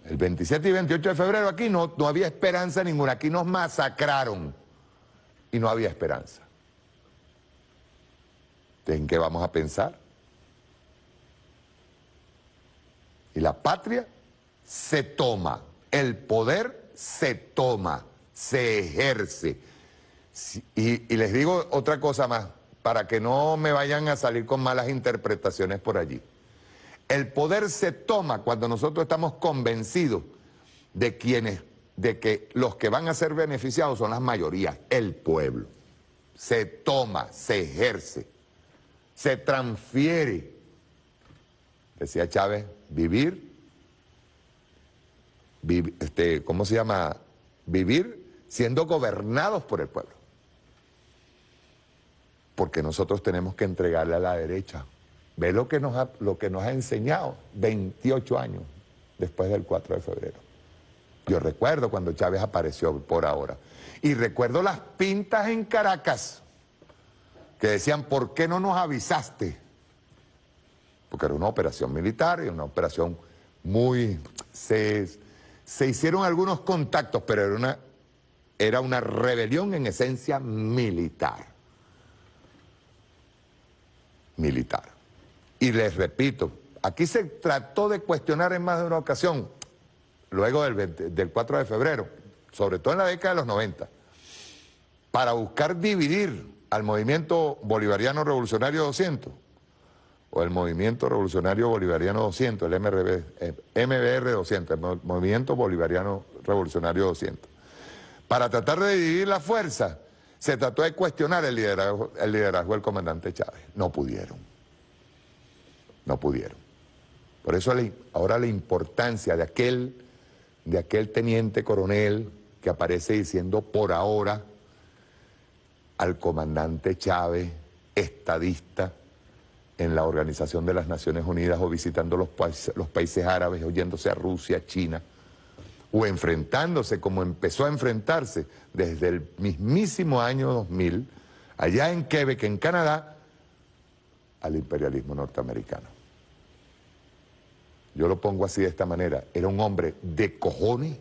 El 27 y 28 de febrero aquí no había esperanza ninguna, aquí nos masacraron y no había esperanza. ¿En qué vamos a pensar? Y la patria se toma, el poder se toma, se ejerce. Y les digo otra cosa más, para que no me vayan a salir con malas interpretaciones por allí. El poder se toma cuando nosotros estamos convencidos de que los que van a ser beneficiados son las mayorías, el pueblo. Se toma, se ejerce, se transfiere. Decía Chávez, ¿cómo se llama? Vivir siendo gobernados por el pueblo. Porque nosotros tenemos que entregarle a la derecha. Ve lo que nos ha enseñado 28 años después del 4 de febrero. Yo recuerdo cuando Chávez apareció por ahora. Y recuerdo las pintas en Caracas que decían, ¿por qué no nos avisaste? Porque era una operación militar y una operación muy... Se hicieron algunos contactos, pero era una rebelión en esencia militar. Y les repito, aquí se trató de cuestionar en más de una ocasión, luego del 4 de febrero, sobre todo en la década de los 90, para buscar dividir al movimiento bolivariano revolucionario 200, o el movimiento revolucionario bolivariano 200, el MBR 200, el movimiento bolivariano revolucionario 200. Para tratar de dividir la fuerza, se trató de cuestionar el liderazgo del comandante Chávez. No pudieron. Por eso ahora la importancia de aquel teniente coronel que aparece diciendo por ahora al comandante Chávez, estadista en la Organización de las Naciones Unidas o visitando los países árabes, o yéndose a Rusia, China, o enfrentándose como empezó a enfrentarse desde el mismísimo año 2000, allá en Quebec, en Canadá, al imperialismo norteamericano. Yo lo pongo así de esta manera, era un hombre de cojones,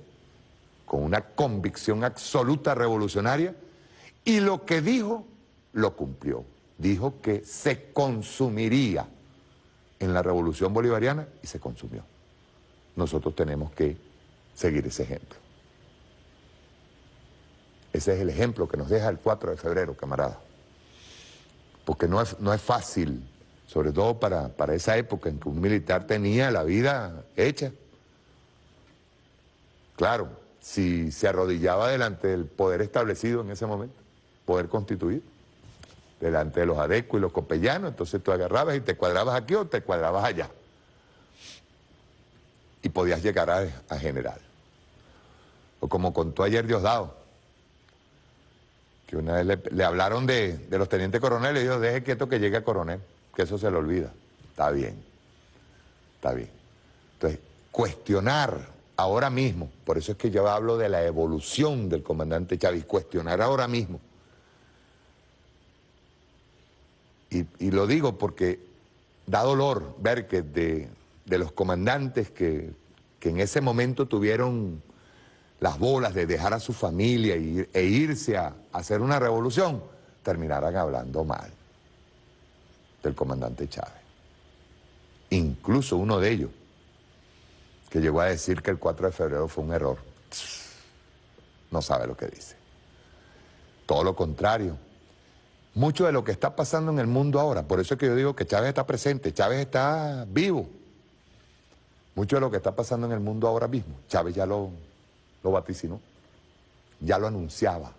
con una convicción absoluta revolucionaria, y lo que dijo, lo cumplió. Dijo que se consumiría en la revolución bolivariana y se consumió. Nosotros tenemos que seguir ese ejemplo. Ese es el ejemplo que nos deja el 4 de febrero, camarada. Porque no es fácil, sobre todo para esa época en que un militar tenía la vida hecha. Claro, si se arrodillaba delante del poder establecido en ese momento, poder constituido, delante de los adecos y los copellanos, entonces tú agarrabas y te cuadrabas aquí o te cuadrabas allá. Y podías llegar a general. O como contó ayer Diosdado, que una vez le hablaron de los tenientes coroneles y dijo, deje quieto que llegue a coronel, que eso se le olvida. Está bien, está bien. Entonces, cuestionar ahora mismo, por eso es que yo hablo de la evolución del comandante Chávez, cuestionar ahora mismo. Y lo digo porque da dolor ver que de los comandantes que en ese momento tuvieron las bolas de dejar a su familia e irse a hacer una revolución, terminaran hablando mal del comandante Chávez. Incluso uno de ellos, que llegó a decir que el 4 de febrero fue un error, no sabe lo que dice. Todo lo contrario. Mucho de lo que está pasando en el mundo ahora, por eso es que yo digo que Chávez está presente, Chávez está vivo. Mucho de lo que está pasando en el mundo ahora mismo, Chávez ya lo vaticinó, ya lo anunciaba.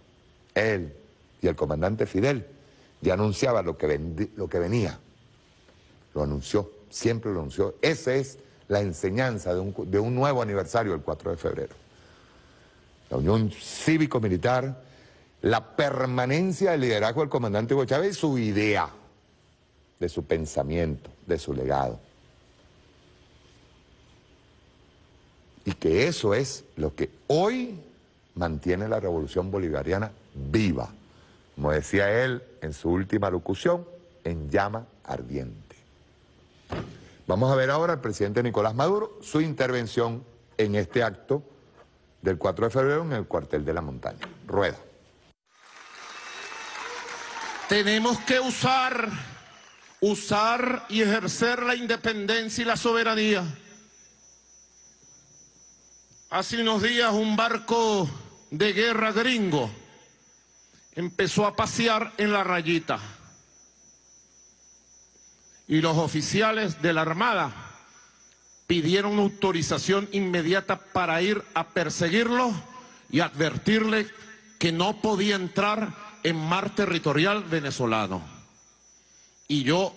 Él y el comandante Fidel ya anunciaban lo que venía. Lo anunció, siempre lo anunció. Esa es la enseñanza de un nuevo aniversario del 4 de febrero. La unión cívico-militar, la permanencia del liderazgo del comandante Hugo Chávez y su idea, de su pensamiento, de su legado. Y que eso es lo que hoy mantiene la revolución bolivariana viva, como decía él en su última locución, en llama ardiente. Vamos a ver ahora al presidente Nicolás Maduro, su intervención en este acto del 4 de febrero en el cuartel de la montaña. Rueda. Tenemos que usar y ejercer la independencia y la soberanía. Hace unos días un barco de guerra gringo empezó a pasear en la rayita y los oficiales de la Armada pidieron autorización inmediata para ir a perseguirlo y advertirle que no podía entrar en mar territorial venezolano. Y yo,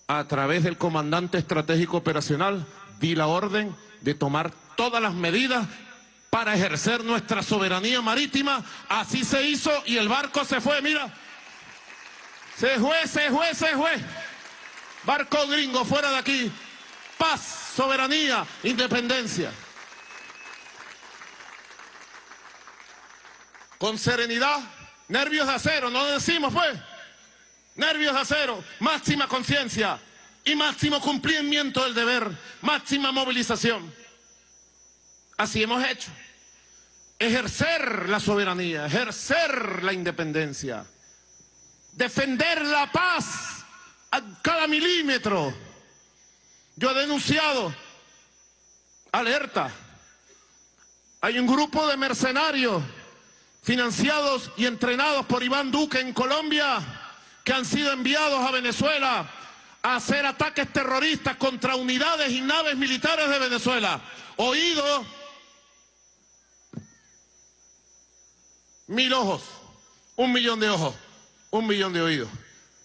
a través del comandante estratégico operacional, di la orden de tomar todas las medidas para ejercer nuestra soberanía marítima. Así se hizo y el barco se fue, mira. Se fue. Barco gringo fuera de aquí. Paz, soberanía, independencia. Con serenidad, nervios de acero, no decimos pues. Nervios de acero, máxima conciencia y máximo cumplimiento del deber, máxima movilización. Así hemos hecho. Ejercer la soberanía, ejercer la independencia, defender la paz a cada milímetro. Yo he denunciado, alerta, hay un grupo de mercenarios financiados y entrenados por Iván Duque en Colombia que han sido enviados a Venezuela a hacer ataques terroristas contra unidades y naves militares de Venezuela. Oído, 1000 ojos, 1 millón de ojos, 1 millón de oídos.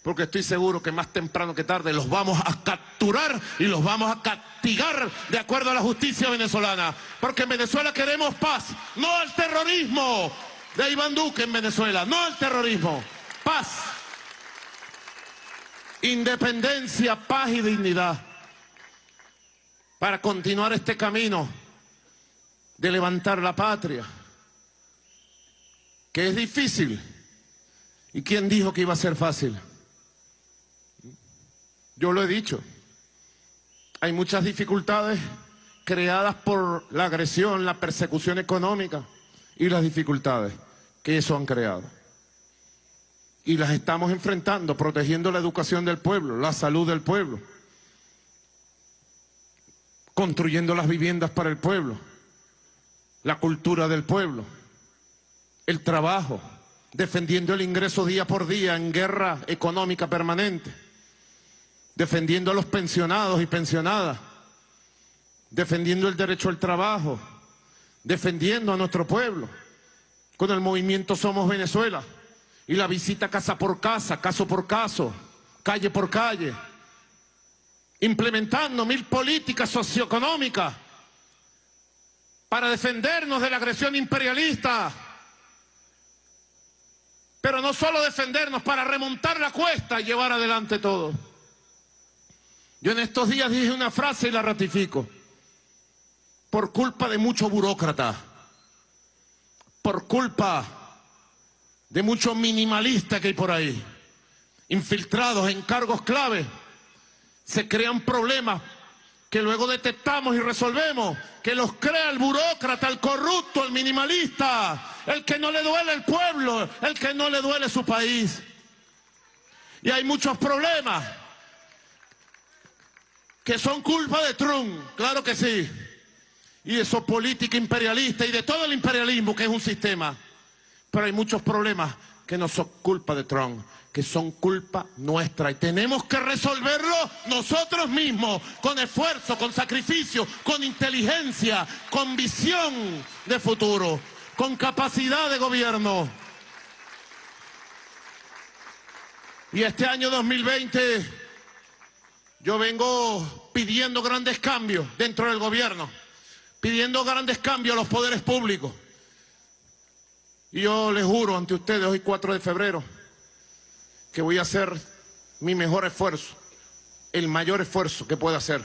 Porque estoy seguro que más temprano que tarde los vamos a capturar y los vamos a castigar de acuerdo a la justicia venezolana. Porque en Venezuela queremos paz, no al terrorismo de Iván Duque en Venezuela, no al terrorismo, paz, independencia, paz y dignidad. Para continuar este camino de levantar la patria, que es difícil. ¿Y quién dijo que iba a ser fácil? Yo lo he dicho, hay muchas dificultades creadas por la agresión, la persecución económica y las dificultades que eso han creado. Y las estamos enfrentando, protegiendo la educación del pueblo, la salud del pueblo, construyendo las viviendas para el pueblo, la cultura del pueblo, el trabajo, defendiendo el ingreso día por día en guerra económica permanente, defendiendo a los pensionados y pensionadas, defendiendo el derecho al trabajo, defendiendo a nuestro pueblo, con el movimiento Somos Venezuela y la visita casa por casa, caso por caso, calle por calle, implementando 1000 políticas socioeconómicas para defendernos de la agresión imperialista, pero no solo defendernos, para remontar la cuesta y llevar adelante todo. Yo en estos días dije una frase y la ratifico. Por culpa de mucho burócrata, por culpa de muchos minimalistas que hay por ahí, infiltrados en cargos clave, se crean problemas que luego detectamos y resolvemos, que los crea el burócrata, el corrupto, el minimalista, el que no le duele el pueblo, el que no le duele su país. Y hay muchos problemas que son culpa de Trump, claro que sí, y de su política imperialista y de todo el imperialismo, que es un sistema. Pero hay muchos problemas que no son culpa de Trump, que son culpa nuestra, y tenemos que resolverlo nosotros mismos, con esfuerzo, con sacrificio, con inteligencia, con visión de futuro, con capacidad de gobierno. Y este año 2020 yo vengo pidiendo grandes cambios dentro del gobierno, pidiendo grandes cambios a los poderes públicos. Y yo les juro ante ustedes, hoy 4 de febrero, que voy a hacer mi mejor esfuerzo, el mayor esfuerzo que pueda hacer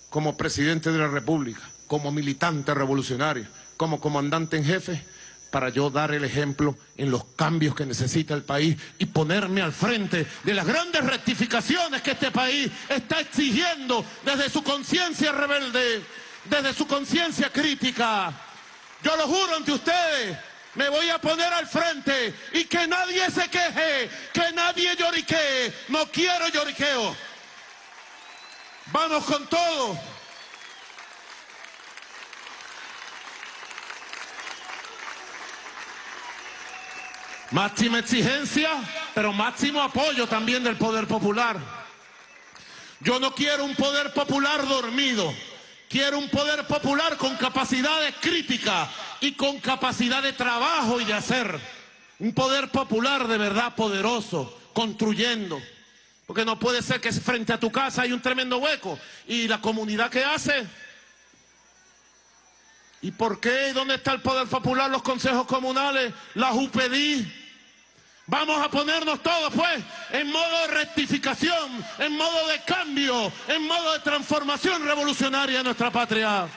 como presidente de la República, como militante revolucionario, como comandante en jefe, para yo dar el ejemplo en los cambios que necesita el país y ponerme al frente de las grandes rectificaciones que este país está exigiendo desde su conciencia rebelde, desde su conciencia crítica. Yo lo juro ante ustedes, me voy a poner al frente y que nadie se queje, que nadie lloriquee. No quiero lloriqueo. Vamos con todo. Máxima exigencia, pero máximo apoyo también del poder popular. Yo no quiero un poder popular dormido. Quiero un poder popular con capacidad de crítica y con capacidad de trabajo y de hacer. Un poder popular de verdad poderoso, construyendo. Porque no puede ser que frente a tu casa hay un tremendo hueco. ¿Y la comunidad qué hace? ¿Y por qué? ¿Dónde está el poder popular? Los consejos comunales, las UPD. Vamos a ponernos todos, pues, en modo de rectificación, en modo de cambio, en modo de transformación revolucionaria de nuestra patria.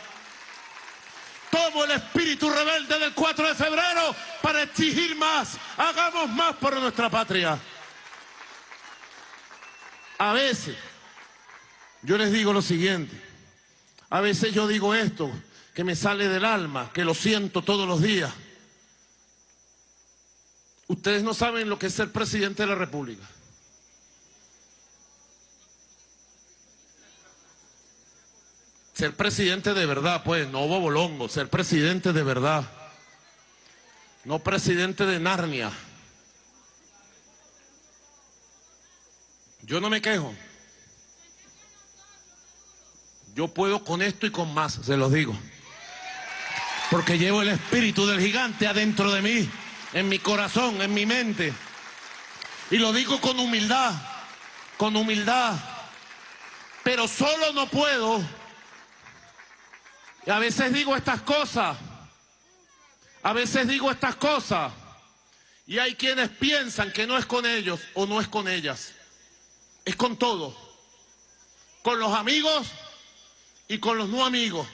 Tomo el espíritu rebelde del 4 de febrero para exigir más. Hagamos más por nuestra patria. A veces, yo les digo lo siguiente. A veces yo digo esto, que me sale del alma, que lo siento todos los días. Ustedes no saben lo que es ser presidente de la República. Ser presidente de verdad, pues, no bobolongo, ser presidente de verdad. No presidente de Narnia. Yo no me quejo. Yo puedo con esto y con más, se los digo. Porque llevo el espíritu del gigante adentro de mí, en mi corazón, en mi mente. Y lo digo con humildad, con humildad. Pero solo no puedo. Y a veces digo estas cosas. A veces digo estas cosas. Y hay quienes piensan que no es con ellos o no es con ellas. Es con todos. Con los amigos y con los no amigos.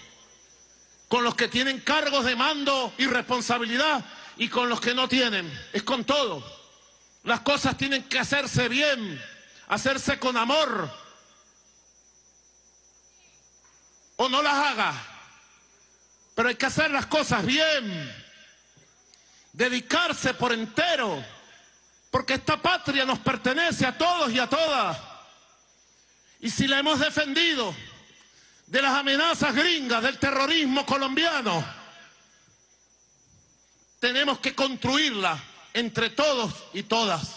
Con los que tienen cargos de mando y responsabilidad y con los que no tienen. Es con todo. Las cosas tienen que hacerse bien. hacerse con amor o no las haga, pero hay que hacer las cosas bien, dedicarse por entero, porque esta patria nos pertenece a todos y a todas, y si la hemos defendido de las amenazas gringas, del terrorismo colombiano, tenemos que construirla entre todos y todas.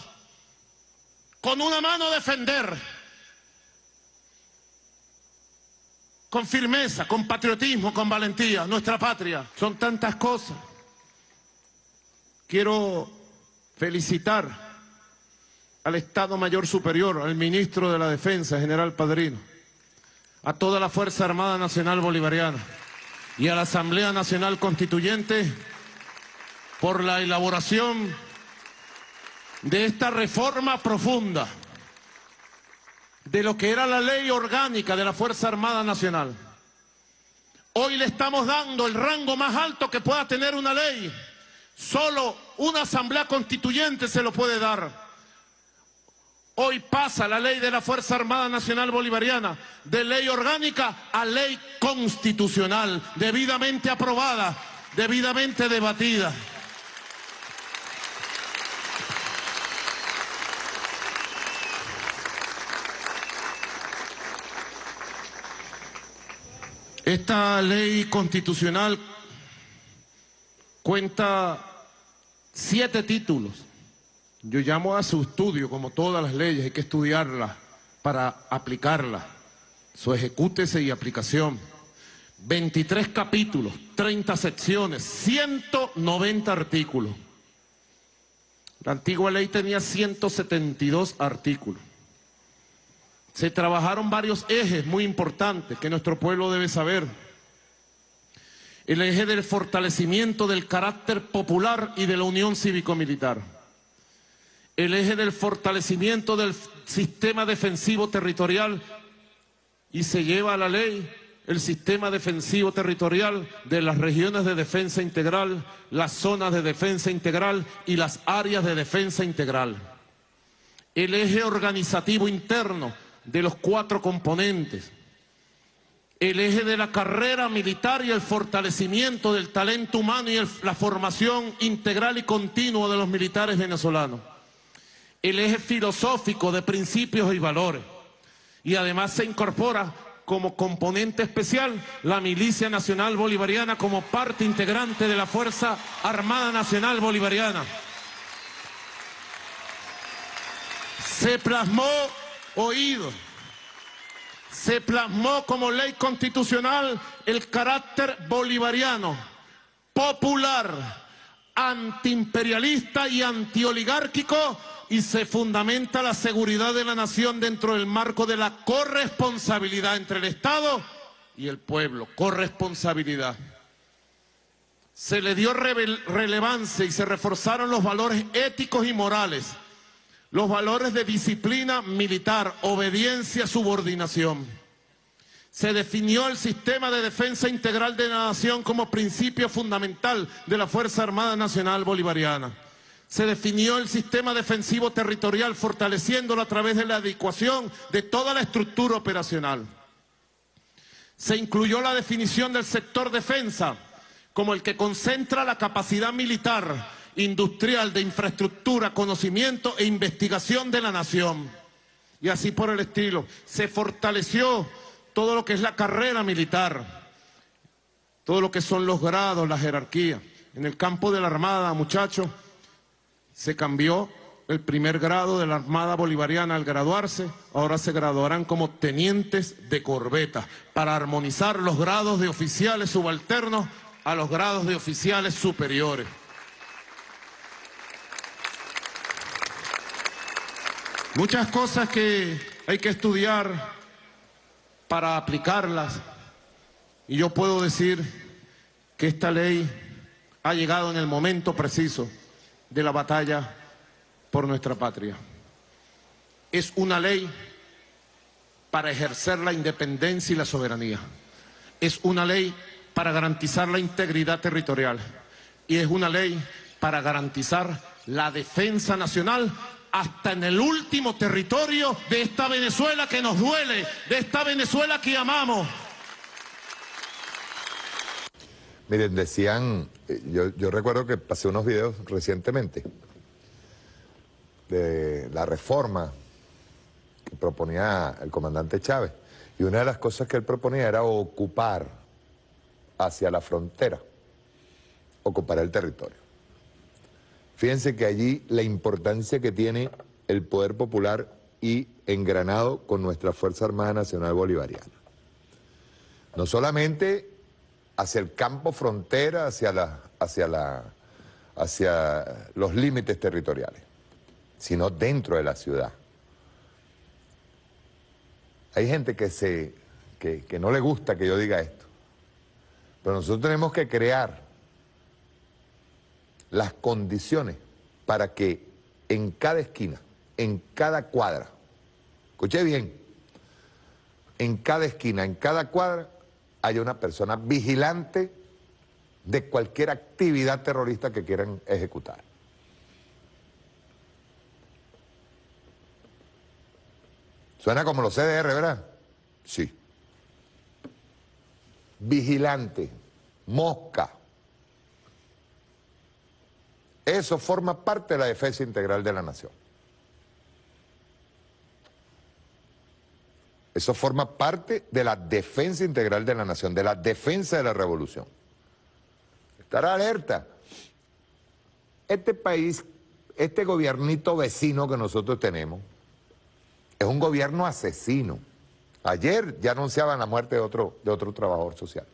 Con una mano defender, con firmeza, con patriotismo, con valentía, nuestra patria. Son tantas cosas. Quiero felicitar al Estado Mayor Superior, al Ministro de la Defensa, General Padrino, a toda la Fuerza Armada Nacional Bolivariana y a la Asamblea Nacional Constituyente por la elaboración de esta reforma profunda de lo que era la ley orgánica de la Fuerza Armada Nacional. Hoy le estamos dando el rango más alto que pueda tener una ley. Solo una asamblea constituyente se lo puede dar. Hoy pasa la ley de la Fuerza Armada Nacional Bolivariana de ley orgánica a ley constitucional, debidamente aprobada, debidamente debatida. Esta ley constitucional cuenta 7 títulos. Yo llamo a su estudio, como todas las leyes, hay que estudiarla para aplicarla. Su ejecútese y aplicación. 23 capítulos, 30 secciones, 190 artículos. La antigua ley tenía 172 artículos. Se trabajaron varios ejes muy importantes que nuestro pueblo debe saber. El eje del fortalecimiento del carácter popular y de la unión cívico-militar. El eje del fortalecimiento del sistema defensivo territorial, y se lleva a la ley el sistema defensivo territorial de las regiones de defensa integral, las zonas de defensa integral y las áreas de defensa integral. El eje organizativo interno de los 4 componentes, el eje de la carrera militar y el fortalecimiento del talento humano y la formación integral y continua de los militares venezolanos, el eje filosófico de principios y valores, y además se incorpora como componente especial la Milicia Nacional Bolivariana como parte integrante de la Fuerza Armada Nacional Bolivariana. Se plasmó se plasmó como ley constitucional el carácter bolivariano, popular, antiimperialista y antioligárquico, y se fundamenta la seguridad de la nación dentro del marco de la corresponsabilidad entre el Estado y el pueblo. Corresponsabilidad. Se le dio relevancia y se reforzaron los valores éticos y morales, los valores de disciplina militar, obediencia, subordinación. Se definió el sistema de defensa integral de la nación como principio fundamental de la Fuerza Armada Nacional Bolivariana. Se definió el sistema defensivo territorial, fortaleciéndolo a través de la adecuación de toda la estructura operacional. Se incluyó la definición del sector defensa como el que concentra la capacidad militar, industrial, de infraestructura, conocimiento e investigación de la nación. Y así por el estilo. Se fortaleció todo lo que es la carrera militar, todo lo que son los grados, la jerarquía. En el campo de la Armada, muchachos, se cambió el primer grado de la Armada Bolivariana al graduarse. Ahora se graduarán como tenientes de corbeta para armonizar los grados de oficiales subalternos a los grados de oficiales superiores. Muchas cosas que hay que estudiar para aplicarlas, y yo puedo decir que esta ley ha llegado en el momento preciso de la batalla por nuestra patria. Es una ley para ejercer la independencia y la soberanía. Es una ley para garantizar la integridad territorial. Y es una ley para garantizar la defensa nacional hasta en el último territorio de esta Venezuela que nos duele, de esta Venezuela que amamos. Miren, decían, yo recuerdo que pasé unos videos recientemente de la reforma que proponía el comandante Chávez. Y una de las cosas que él proponía era ocupar hacia la frontera, ocupar el territorio. Fíjense que allí la importancia que tiene el poder popular y engranado con nuestra Fuerza Armada Nacional Bolivariana. No solamente hacia el campo frontera, hacia los límites territoriales, sino dentro de la ciudad. Hay gente que no le gusta que yo diga esto, pero nosotros tenemos que crear las condiciones para que en cada esquina, en cada cuadra, escuché bien, en cada esquina, en cada cuadra, haya una persona vigilante de cualquier actividad terrorista que quieran ejecutar. Suena como los CDR, ¿verdad? Sí. Vigilante, mosca. Eso forma parte de la defensa integral de la nación. Eso forma parte de la defensa integral de la nación, de la defensa de la revolución. Estar alerta. Este país, este gobiernito vecino que nosotros tenemos, es un gobierno asesino. Ayer ya anunciaban la muerte de otro trabajador social.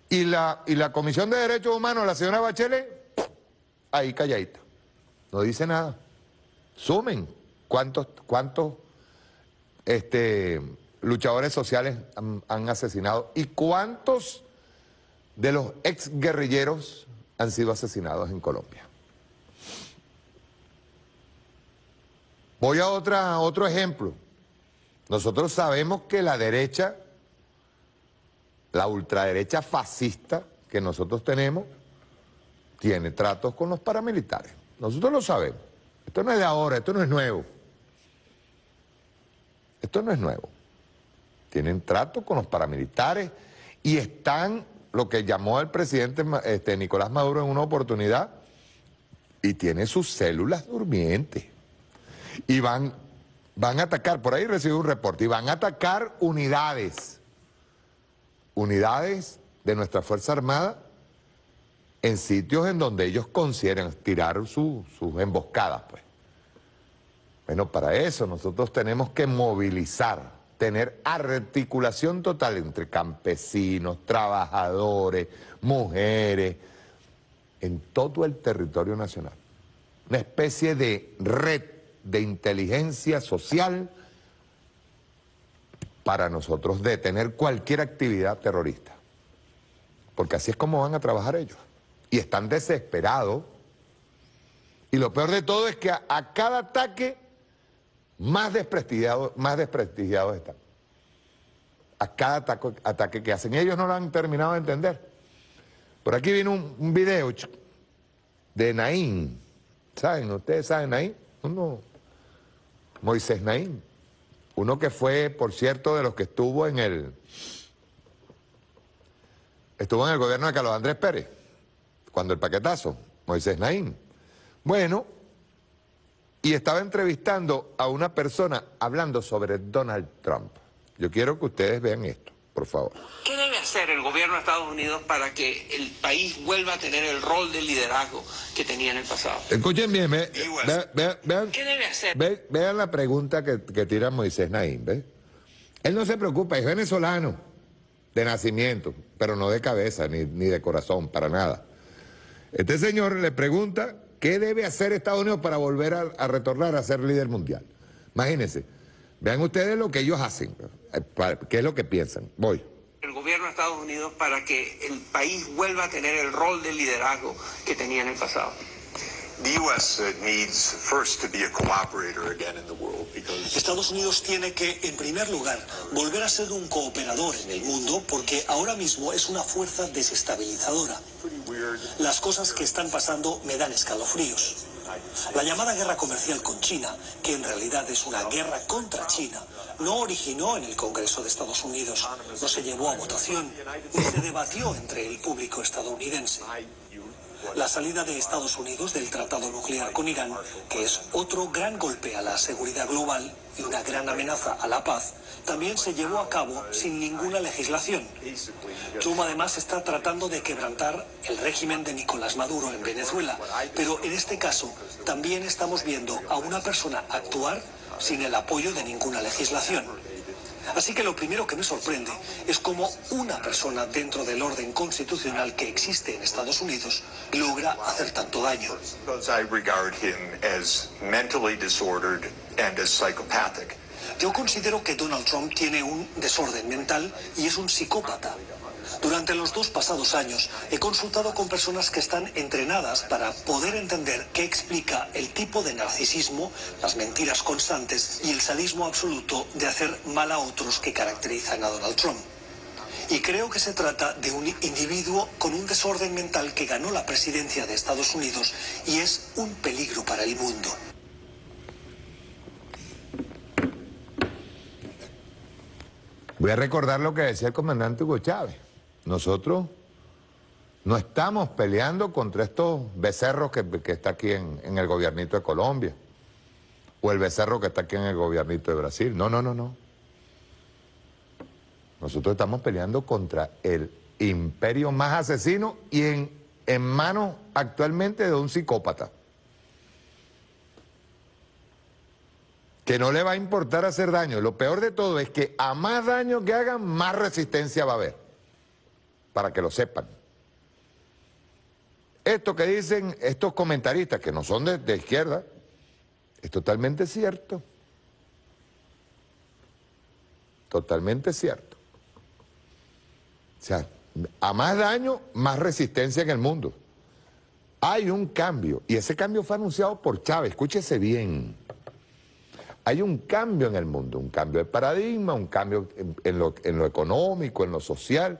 Y la Comisión de Derechos Humanos, la señora Bachelet, ahí calladita. No dice nada. Sumen cuántos luchadores sociales han asesinado y cuántos de los exguerrilleros han sido asesinados en Colombia. Voy a otro ejemplo. Nosotros sabemos que la derecha, la ultraderecha fascista que nosotros tenemos, tiene tratos con los paramilitares. Nosotros lo sabemos. Esto no es de ahora, esto no es nuevo. Esto no es nuevo. Tienen trato con los paramilitares y están, lo que llamó el presidente Nicolás Maduro en una oportunidad, y tiene sus células durmientes. Y van a atacar, por ahí recibí un reporte, y van a atacar unidades de nuestra Fuerza Armada en sitios en donde ellos consideren tirar sus emboscadas, pues. Bueno, para eso nosotros tenemos que movilizar, tener articulación total entre campesinos, trabajadores, mujeres, en todo el territorio nacional. Una especie de red de inteligencia social para nosotros detener cualquier actividad terrorista. Porque así es como van a trabajar ellos. Y están desesperados. Y lo peor de todo es que a cada ataque más desprestigiados están. A cada ataque que hacen. Ellos no lo han terminado de entender. Por aquí viene un video de Naín. ¿Saben? ¿Ustedes saben Naín? Moisés Naín. Uno que fue, por cierto, de los que estuvo en el gobierno de Carlos Andrés Pérez, cuando el paquetazo, Moisés Naín. Bueno, y estaba entrevistando a una persona hablando sobre Donald Trump. Yo quiero que ustedes vean esto, por favor. ¿Qué debe hacer el gobierno de Estados Unidos para que el país vuelva a tener el rol de liderazgo que tenía en el pasado? Escuchen bien, vean, ¿Qué debe hacer? Vean la pregunta que tira Moisés Naín, ¿ves? Él no se preocupa, es venezolano de nacimiento, pero no de cabeza ni de corazón, para nada. Este señor le pregunta qué debe hacer Estados Unidos para volver a retornar a ser líder mundial. Imagínense, vean ustedes lo que ellos hacen, qué es lo que piensan. Voy. El gobierno de Estados Unidos para que el país vuelva a tener el rol de liderazgo que tenía en el pasado. The U.S. needs first to be a cooperator again in the world because Estados Unidos tiene que, en primer lugar, volver a ser un cooperador en el mundo porque ahora mismo es una fuerza desestabilizadora. Las cosas que están pasando me dan escalofríos. La llamada guerra comercial con China, que en realidad es una guerra contra China, no originó en el Congreso de Estados Unidos, no se llevó a votación ni se debatió entre el público estadounidense. La salida de Estados Unidos del tratado nuclear con Irán, que es otro gran golpe a la seguridad global y una gran amenaza a la paz, también se llevó a cabo sin ninguna legislación. Trump además está tratando de quebrantar el régimen de Nicolás Maduro en Venezuela, pero en este caso también estamos viendo a una persona actuar sin el apoyo de ninguna legislación. Así que lo primero que me sorprende es cómo una persona dentro del orden constitucional que existe en Estados Unidos logra hacer tanto daño. Yo considero que Donald Trump tiene un desorden mental y es un psicópata. Durante los 2 pasados años he consultado con personas que están entrenadas para poder entender qué explica el tipo de narcisismo, las mentiras constantes y el sadismo absoluto de hacer mal a otros que caracterizan a Donald Trump. Y creo que se trata de un individuo con un desorden mental que ganó la presidencia de Estados Unidos y es un peligro para el mundo. Voy a recordar lo que decía el comandante Hugo Chávez. Nosotros no estamos peleando contra estos becerros que está aquí en el gobiernito de Colombia, o el becerro que está aquí en el gobiernito de Brasil. No, no, no, no. Nosotros estamos peleando contra el imperio más asesino y en manos actualmente de un psicópata. Que no le va a importar hacer daño. Lo peor de todo es que a más daño que hagan, más resistencia va a haber. Para que lo sepan. Esto que dicen estos comentaristas, que no son de izquierda, es totalmente cierto. Totalmente cierto. O sea, a más daño, más resistencia en el mundo. Hay un cambio, y ese cambio fue anunciado por Chávez, escúchese bien. Hay un cambio en el mundo, un cambio de paradigma, un cambio en lo económico, en lo social.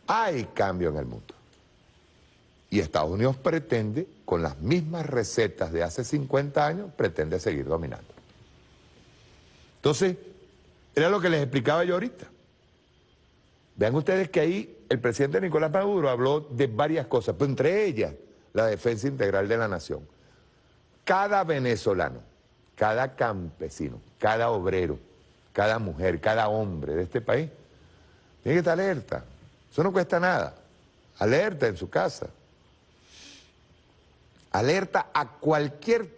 Hay cambio en el mundo. Y Estados Unidos pretende, con las mismas recetas de hace 50 años, pretende seguir dominando. Entonces, era lo que les explicaba yo ahorita. Vean ustedes que ahí el presidente Nicolás Maduro habló de varias cosas, pero entre ellas la defensa integral de la nación. Cada venezolano, cada campesino, cada obrero, cada mujer, cada hombre de este país tiene que estar alerta. Eso no cuesta nada. Alerta en su casa. Alerta a cualquier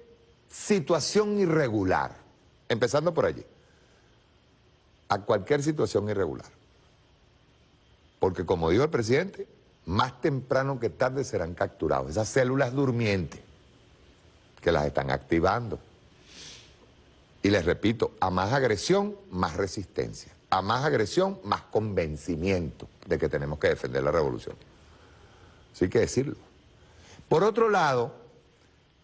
situación irregular. Empezando por allí. A cualquier situación irregular. Porque como dijo el presidente, más temprano que tarde serán capturados. Esas células durmientes que las están activando. Y les repito, a más agresión, más resistencia. A más agresión, más convencimiento de que tenemos que defender la revolución. Eso hay que decirlo. Por otro lado,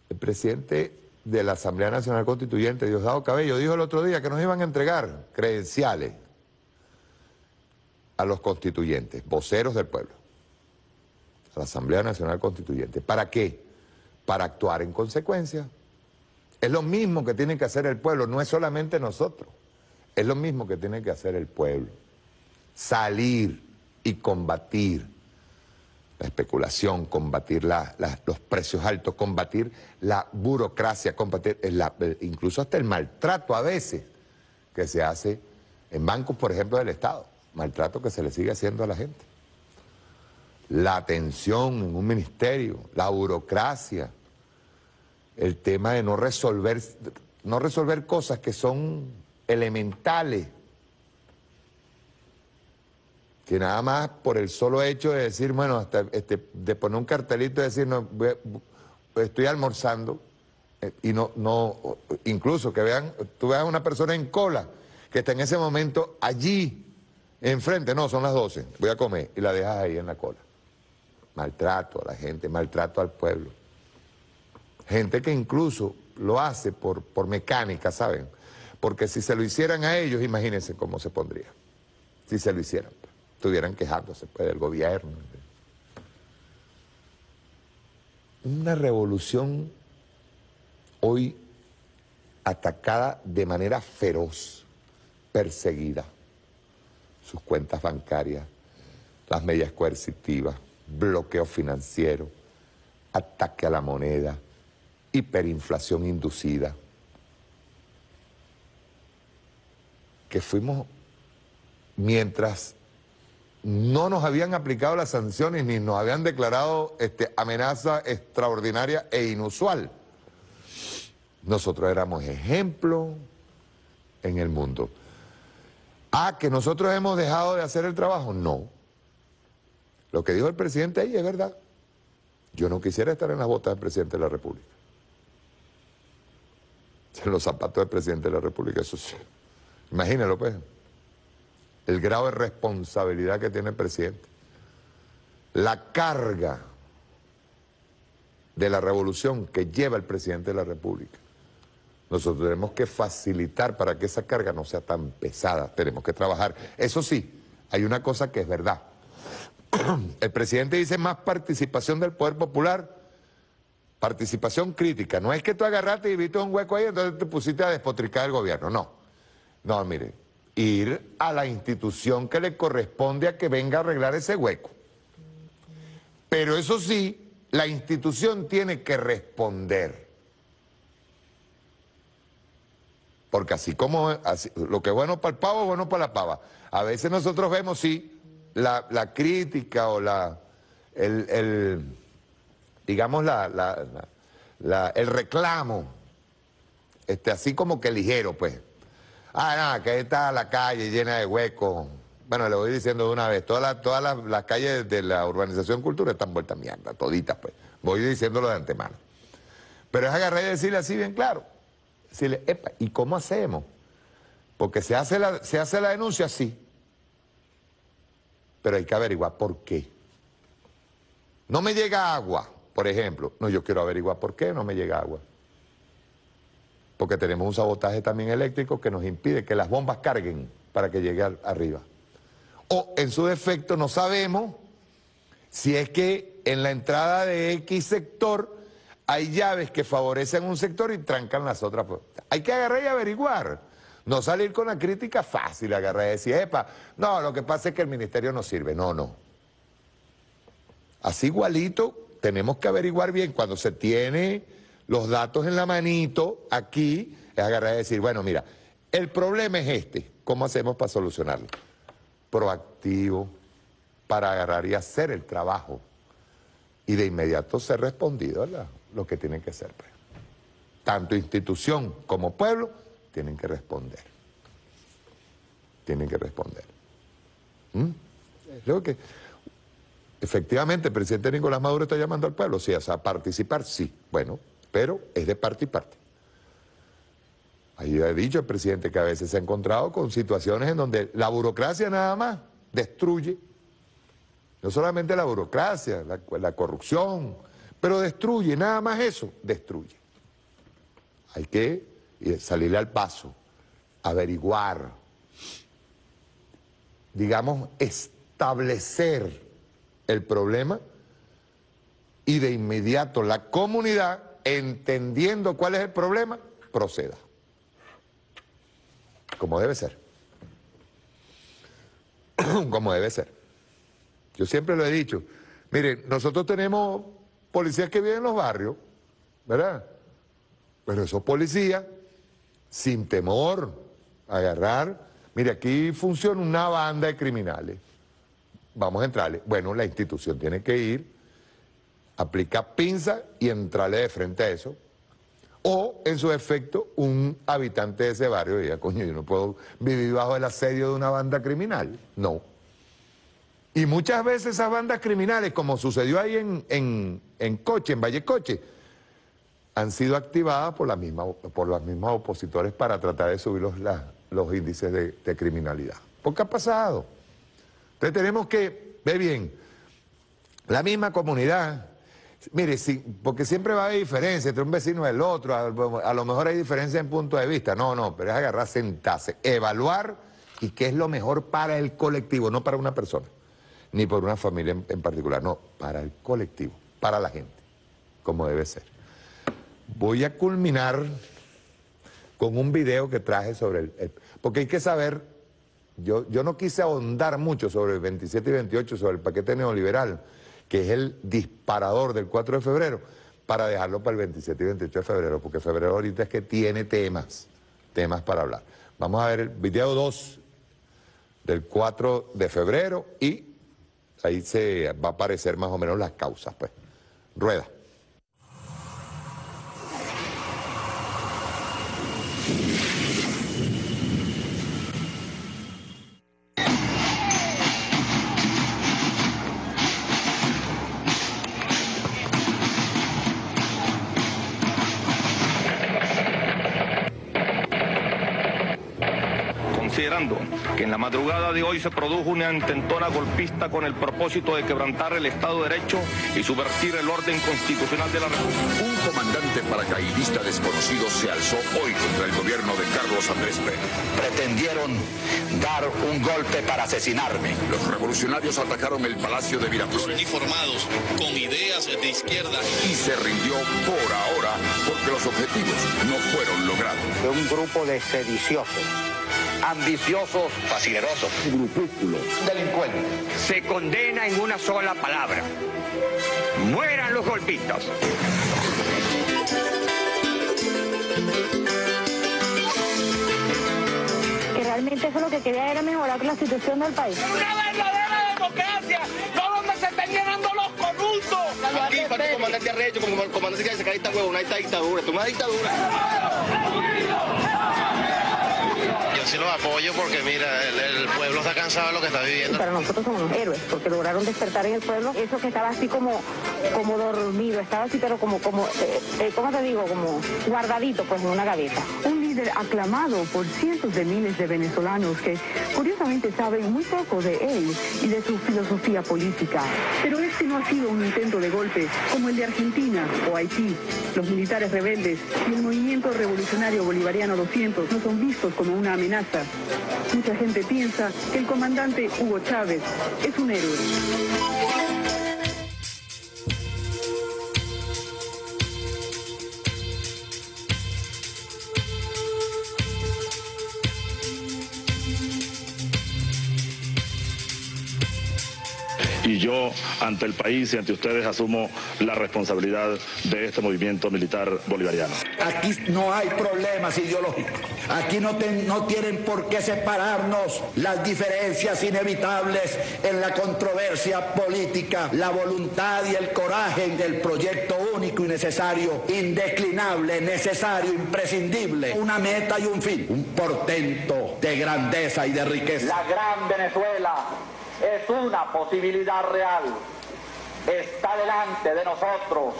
el presidente de la Asamblea Nacional Constituyente, Diosdado Cabello, dijo el otro día que nos iban a entregar credenciales a los constituyentes, voceros del pueblo, a la Asamblea Nacional Constituyente. ¿Para qué? Para actuar en consecuencia. Es lo mismo que tiene que hacer el pueblo, no es solamente nosotros. Es lo mismo que tiene que hacer el pueblo. Salir y combatir la especulación, combatir los precios altos, combatir la burocracia, combatir incluso hasta el maltrato a veces que se hace en bancos, por ejemplo, del Estado. Maltrato que se le sigue haciendo a la gente. La atención en un ministerio, la burocracia, el tema de no resolver cosas que son elementales, que nada más por el solo hecho de decir, bueno, hasta de poner un cartelito y decir, no, estoy almorzando, y no, incluso que tú veas a una persona en cola que está en ese momento allí, enfrente, no, son las 12, voy a comer, y la dejas ahí en la cola. Maltrato a la gente, maltrato al pueblo. Gente que incluso lo hace por mecánica, ¿saben? Porque si se lo hicieran a ellos, imagínense cómo se pondría. Si se lo hicieran, estuvieran quejándose pues, del gobierno. Una revolución hoy atacada de manera feroz, perseguida. Sus cuentas bancarias, las medidas coercitivas, bloqueo financiero, ataque a la moneda, hiperinflación inducida. Que fuimos, mientras no nos habían aplicado las sanciones ni nos habían declarado amenaza extraordinaria e inusual, nosotros éramos ejemplo en el mundo. ¿Que nosotros hemos dejado de hacer el trabajo? No. Lo que dijo el presidente ahí es verdad. Yo no quisiera estar en las botas del presidente de la República. En los zapatos del presidente de la República, eso sí. Imagínalo, pues. El grado de responsabilidad que tiene el presidente. La carga de la revolución que lleva el presidente de la República. Nosotros tenemos que facilitar para que esa carga no sea tan pesada. Tenemos que trabajar. Eso sí, hay una cosa que es verdad. El presidente dice más participación del poder popular, participación crítica. No es que tú agarraste y viste un hueco ahí, entonces te pusiste a despotricar el gobierno. No. No, mire, ir a la institución que le corresponde a que venga a arreglar ese hueco. Pero eso sí, la institución tiene que responder. Porque así como lo que es bueno para el pavo es bueno para la pava. A veces nosotros vemos, sí, la crítica o digamos el reclamo, así como que ligero, pues. Nada, que ahí está la calle llena de huecos. Bueno, le voy diciendo de una vez, todas las calles de la urbanización Cultura están vueltas mierda, toditas, pues. Voy diciéndolo de antemano. Pero es agarrar y decirle así bien claro. Decirle, epa, ¿y cómo hacemos? Porque se hace la denuncia, sí. Pero hay que averiguar por qué. No me llega agua, por ejemplo. No, yo quiero averiguar por qué no me llega agua. Porque tenemos un sabotaje también eléctrico que nos impide que las bombas carguen para que llegue arriba. O, en su defecto, no sabemos si es que en la entrada de X sector hay llaves que favorecen un sector y trancan las otras. Hay que agarrar y averiguar. No salir con la crítica fácil, agarrar y decir, epa, no, lo que pasa es que el ministerio no sirve. No, no. Así igualito, tenemos que averiguar bien cuando se tiene los datos en la manito, aquí, es agarrar y decir, bueno, mira, el problema es este, ¿cómo hacemos para solucionarlo? Proactivo, para agarrar y hacer el trabajo. Y de inmediato ser respondido a lo que tienen que ser. Pues. Tanto institución como pueblo tienen que responder. Tienen que responder. Creo que efectivamente el presidente Nicolás Maduro está llamando al pueblo, sí, o sea, a participar, sí, bueno, pero es de parte y parte. Ahí ha dicho el presidente que a veces se ha encontrado con situaciones en donde la burocracia nada más destruye. No solamente la burocracia, la corrupción, pero destruye, nada más eso, destruye. Hay que salirle al paso, averiguar, digamos, establecer el problema y de inmediato la comunidad, entendiendo cuál es el problema, proceda. Como debe ser. Como debe ser. Yo siempre lo he dicho. Miren, nosotros tenemos policías que viven en los barrios, ¿verdad? Pero esos policías, sin temor a agarrar, mire, aquí funciona una banda de criminales. Vamos a entrarle. Bueno, la institución tiene que ir, aplicar pinza y entrarle de frente a eso. O, en su efecto, un habitante de ese barrio diga, coño, yo no puedo vivir bajo el asedio de una banda criminal. No. Y muchas veces esas bandas criminales, como sucedió ahí en Coche, en Vallecoche, han sido activadas por los mismos opositores para tratar de subir los índices de criminalidad. ¿Por qué ha pasado? Entonces tenemos que ver bien, la misma comunidad, mire, porque siempre va a haber diferencia entre un vecino y el otro, a lo mejor hay diferencia en punto de vista, no, pero es agarrar, sentarse, evaluar y qué es lo mejor para el colectivo, no para una persona, ni por una familia en particular, no, para el colectivo, para la gente, como debe ser. Voy a culminar con un video que traje sobre porque hay que saber, yo no quise ahondar mucho sobre el 27 y 28, sobre el paquete neoliberal, que es el disparador del 4 de febrero, para dejarlo para el 27 y 28 de febrero, porque febrero ahorita es que tiene temas para hablar. Vamos a ver el video 2 del 4 de febrero y ahí se va a aparecer más o menos las causas, pues. Rueda. Considerando que en la madrugada de hoy se produjo una intentona golpista con el propósito de quebrantar el Estado de Derecho y subvertir el orden constitucional de la República. Un comandante paracaidista desconocido se alzó hoy contra el gobierno de Carlos Andrés Pérez. Pretendieron dar un golpe para asesinarme. Los revolucionarios atacaron el Palacio de Miraflores. Uniformados con ideas de izquierda. Y se rindió por ahora porque los objetivos no fueron logrados. De un grupo de sediciosos, ambiciosos, facinerosos, grupúsculos, delincuentes. Se condena en una sola palabra. ¡Mueran los golpistas! Que realmente eso lo que quería era mejorar la situación del país. ¡Una verdadera democracia! ¡No donde se estén llenando los corruptos! Aquí, para el comandante Arrecho, como el comandante que se cae esta huevona, esta dictadura, esto es una dictadura. Yo sí los apoyo porque, mira, el pueblo está cansado de lo que está viviendo. Para nosotros somos unos héroes, porque lograron despertar en el pueblo eso que estaba así como dormido, estaba así, pero ¿cómo te digo? Como guardadito, pues, en una gaveta. Un líder aclamado por cientos de miles de venezolanos que, curiosamente, saben muy poco de él y de su filosofía política. Pero este no ha sido un intento de golpe como el de Argentina o Haití. Los militares rebeldes y el movimiento revolucionario bolivariano 200 no son vistos como una amenaza. Mucha gente piensa que el comandante Hugo Chávez es un héroe. Y yo, ante el país y ante ustedes, asumo la responsabilidad de este movimiento militar bolivariano. Aquí no hay problemas ideológicos. Aquí no tienen por qué separarnos las diferencias inevitables en la controversia política, la voluntad y el coraje del proyecto único y necesario, indeclinable, necesario, imprescindible, una meta y un fin, un portento de grandeza y de riqueza. La gran Venezuela es una posibilidad real, está delante de nosotros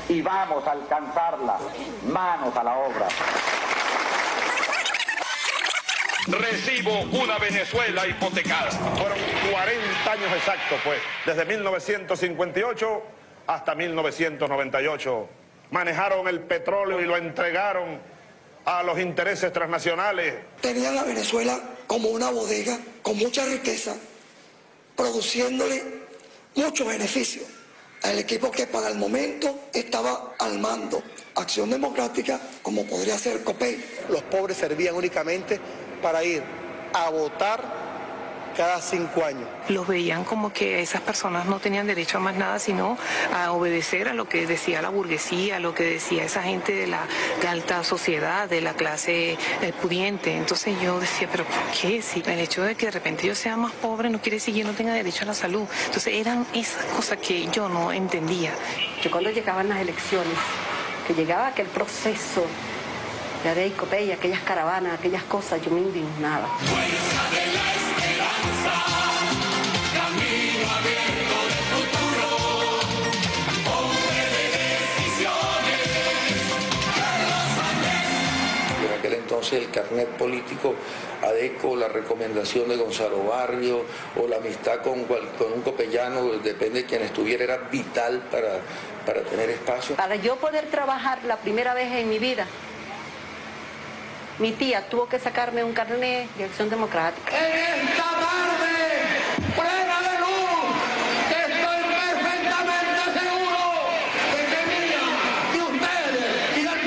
y vamos a alcanzarla. Manos a la obra. Recibo una Venezuela hipotecada. Fueron 40 años exactos, pues, desde 1958 hasta 1998. Manejaron el petróleo y lo entregaron a los intereses transnacionales. Tenían a Venezuela como una bodega con mucha riqueza, produciéndole mucho beneficio al equipo que para el momento estaba al mando. Acción Democrática, como podría ser COPEI. Los pobres servían únicamente para ir a votar cada 5 años. Los veían como que esas personas no tenían derecho a más nada, sino a obedecer a lo que decía la burguesía, a lo que decía esa gente de la alta sociedad, de la clase pudiente. Entonces yo decía, ¿pero por qué? Si el hecho de que de repente yo sea más pobre no quiere decir que yo no tenga derecho a la salud. Entonces eran esas cosas que yo no entendía. Yo cuando llegaban las elecciones, que llegaba aquel proceso de ADEI, COPEI, aquellas caravanas, aquellas cosas, yo me indignaba. En aquel entonces el carnet político ADECO, la recomendación de Gonzalo Barrio o la amistad con un copellano, depende de quien estuviera, era vital para tener espacio. Para yo poder trabajar la primera vez en mi vida, mi tía tuvo que sacarme un carnet de Acción Democrática. En esta tarde, plena de luz, estoy perfectamente seguro de que mía, de ustedes y del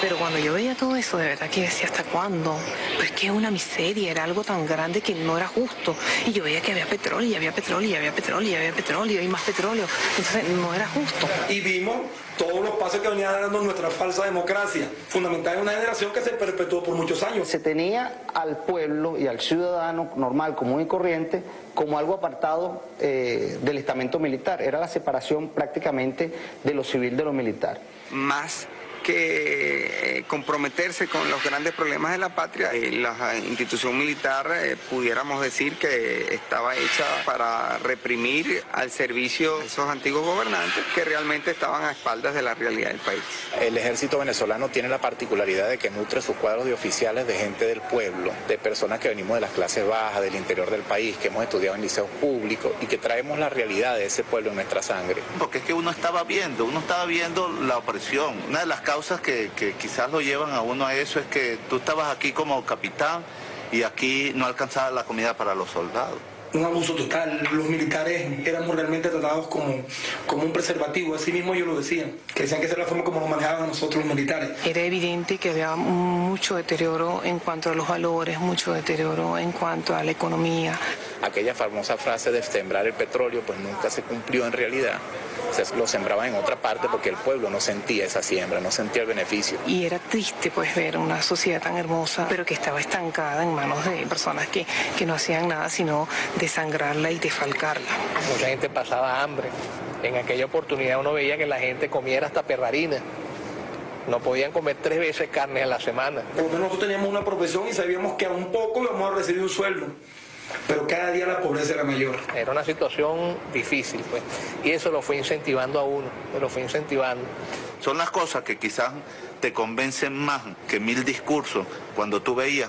Pero cuando yo veía todo eso, de verdad que decía, ¿hasta cuándo? Pues que es una miseria, era algo tan grande que no era justo. Y yo veía que había petróleo, y había petróleo, y había petróleo, y había petróleo, y más petróleo. Entonces no era justo. Y vimos todos los pasos que venía dando nuestra falsa democracia, fundamental en una generación que se perpetuó por muchos años. Se tenía al pueblo y al ciudadano normal, común y corriente, como algo apartado del estamento militar. Era la separación prácticamente de lo civil de lo militar. Más que comprometerse con los grandes problemas de la patria, la institución militar pudiéramos decir que estaba hecha para reprimir al servicio de esos antiguos gobernantes que realmente estaban a espaldas de la realidad del país. El ejército venezolano tiene la particularidad de que nutre sus cuadros de oficiales de gente del pueblo, de personas que venimos de las clases bajas, del interior del país, que hemos estudiado en liceos públicos y que traemos la realidad de ese pueblo en nuestra sangre. Porque es que uno estaba viendo la opresión. Una de las causas que quizás lo llevan a uno a eso es que tú estabas aquí como capitán y aquí no alcanzaba la comida para los soldados. Un abuso total, los militares éramos realmente tratados como un preservativo, así mismo ellos lo decían, que decían que esa era la forma como nos manejaban a nosotros los militares. Era evidente que había mucho deterioro en cuanto a los valores, mucho deterioro en cuanto a la economía. Aquella famosa frase de sembrar el petróleo pues nunca se cumplió en realidad. O sea, lo sembraban en otra parte porque el pueblo no sentía esa siembra, no sentía el beneficio. Y era triste pues ver una sociedad tan hermosa, pero que estaba estancada en manos de personas que no hacían nada sino desangrarla y defalcarla. Mucha gente pasaba hambre. En aquella oportunidad uno veía que la gente comiera hasta perrarina. No podían comer 3 veces carne a la semana. Por lo menos nosotros teníamos una profesión y sabíamos que a un poco íbamos a recibir un sueldo. Pero cada día la pobreza era mayor. Era una situación difícil, pues. Y eso lo fue incentivando a uno, lo fue incentivando. Son las cosas que quizás te convencen más que 1000 discursos cuando tú veías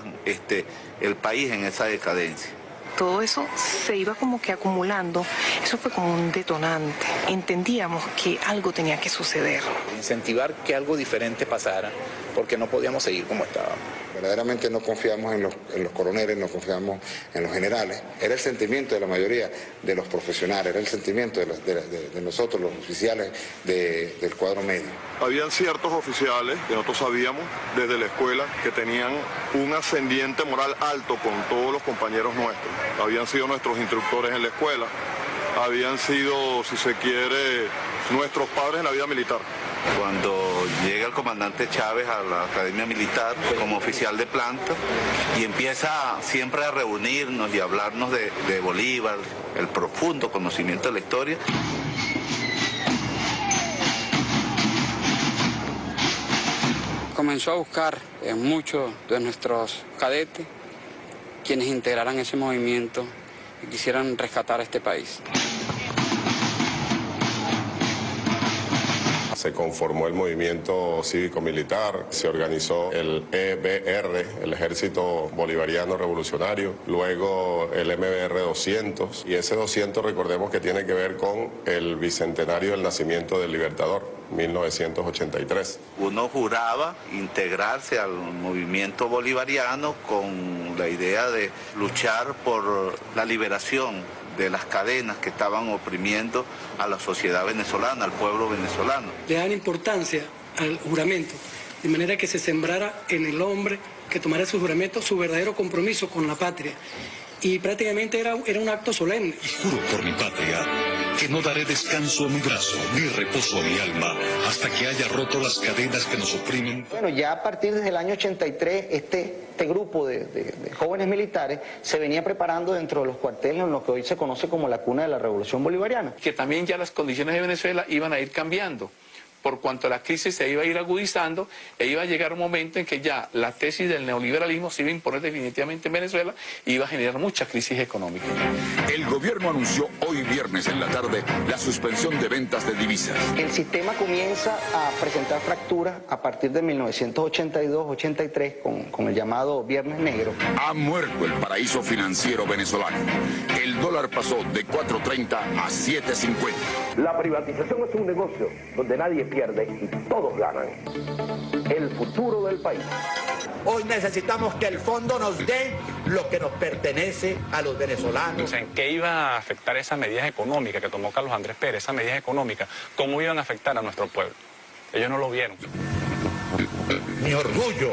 el país en esa decadencia. Todo eso se iba como que acumulando, eso fue como un detonante. Entendíamos que algo tenía que suceder. Incentivar que algo diferente pasara, porque no podíamos seguir como estábamos. Verdaderamente no confiamos en los coroneles, no confiamos en los generales. Era el sentimiento de la mayoría de los profesionales, era el sentimiento de nosotros, los oficiales del cuadro medio. Habían ciertos oficiales que nosotros sabíamos desde la escuela que tenían un ascendiente moral alto con todos los compañeros nuestros. Habían sido nuestros instructores en la escuela, habían sido, si se quiere, nuestros padres en la vida militar. Cuando llega el comandante Chávez a la Academia Militar como oficial de planta y empieza siempre a reunirnos y a hablarnos de Bolívar, el profundo conocimiento de la historia. Comenzó a buscar en muchos de nuestros cadetes quienes integraran ese movimiento y quisieran rescatar a este país. Se conformó el movimiento cívico-militar, se organizó el EBR, el Ejército Bolivariano Revolucionario, luego el MBR 200, y ese 200 recordemos que tiene que ver con el bicentenario del nacimiento del Libertador, 1983. Uno juraba integrarse al movimiento bolivariano con la idea de luchar por la liberación de las cadenas que estaban oprimiendo a la sociedad venezolana, al pueblo venezolano. Le dan importancia al juramento, de manera que se sembrara en el hombre que tomara su juramento su verdadero compromiso con la patria. Y prácticamente era un acto solemne. Y juro por mi patria que no daré descanso a mi brazo ni reposo a mi alma hasta que haya roto las cadenas que nos oprimen. Bueno, ya a partir del año 83, este grupo de jóvenes militares se venía preparando dentro de los cuarteles en lo que hoy se conoce como la cuna de la Revolución Bolivariana. Que también ya las condiciones de Venezuela iban a ir cambiando. Por cuanto la crisis se iba a ir agudizando, e iba a llegar un momento en que ya la tesis del neoliberalismo se iba a imponer definitivamente en Venezuela y iba a generar mucha crisis económica. El gobierno anunció hoy viernes en la tarde la suspensión de ventas de divisas. El sistema comienza a presentar fracturas a partir de 1982-83 con el llamado Viernes Negro. Ha muerto el paraíso financiero venezolano. El dólar pasó de 4.30 a 7.50. La privatización es un negocio donde nadie pierde y todos ganan. El futuro del país. Hoy necesitamos que el fondo nos dé lo que nos pertenece a los venezolanos. ¿En qué iba a afectar esas medidas económicas que tomó Carlos Andrés Pérez, esas medidas económicas? ¿Cómo iban a afectar a nuestro pueblo? Ellos no lo vieron. mi orgullo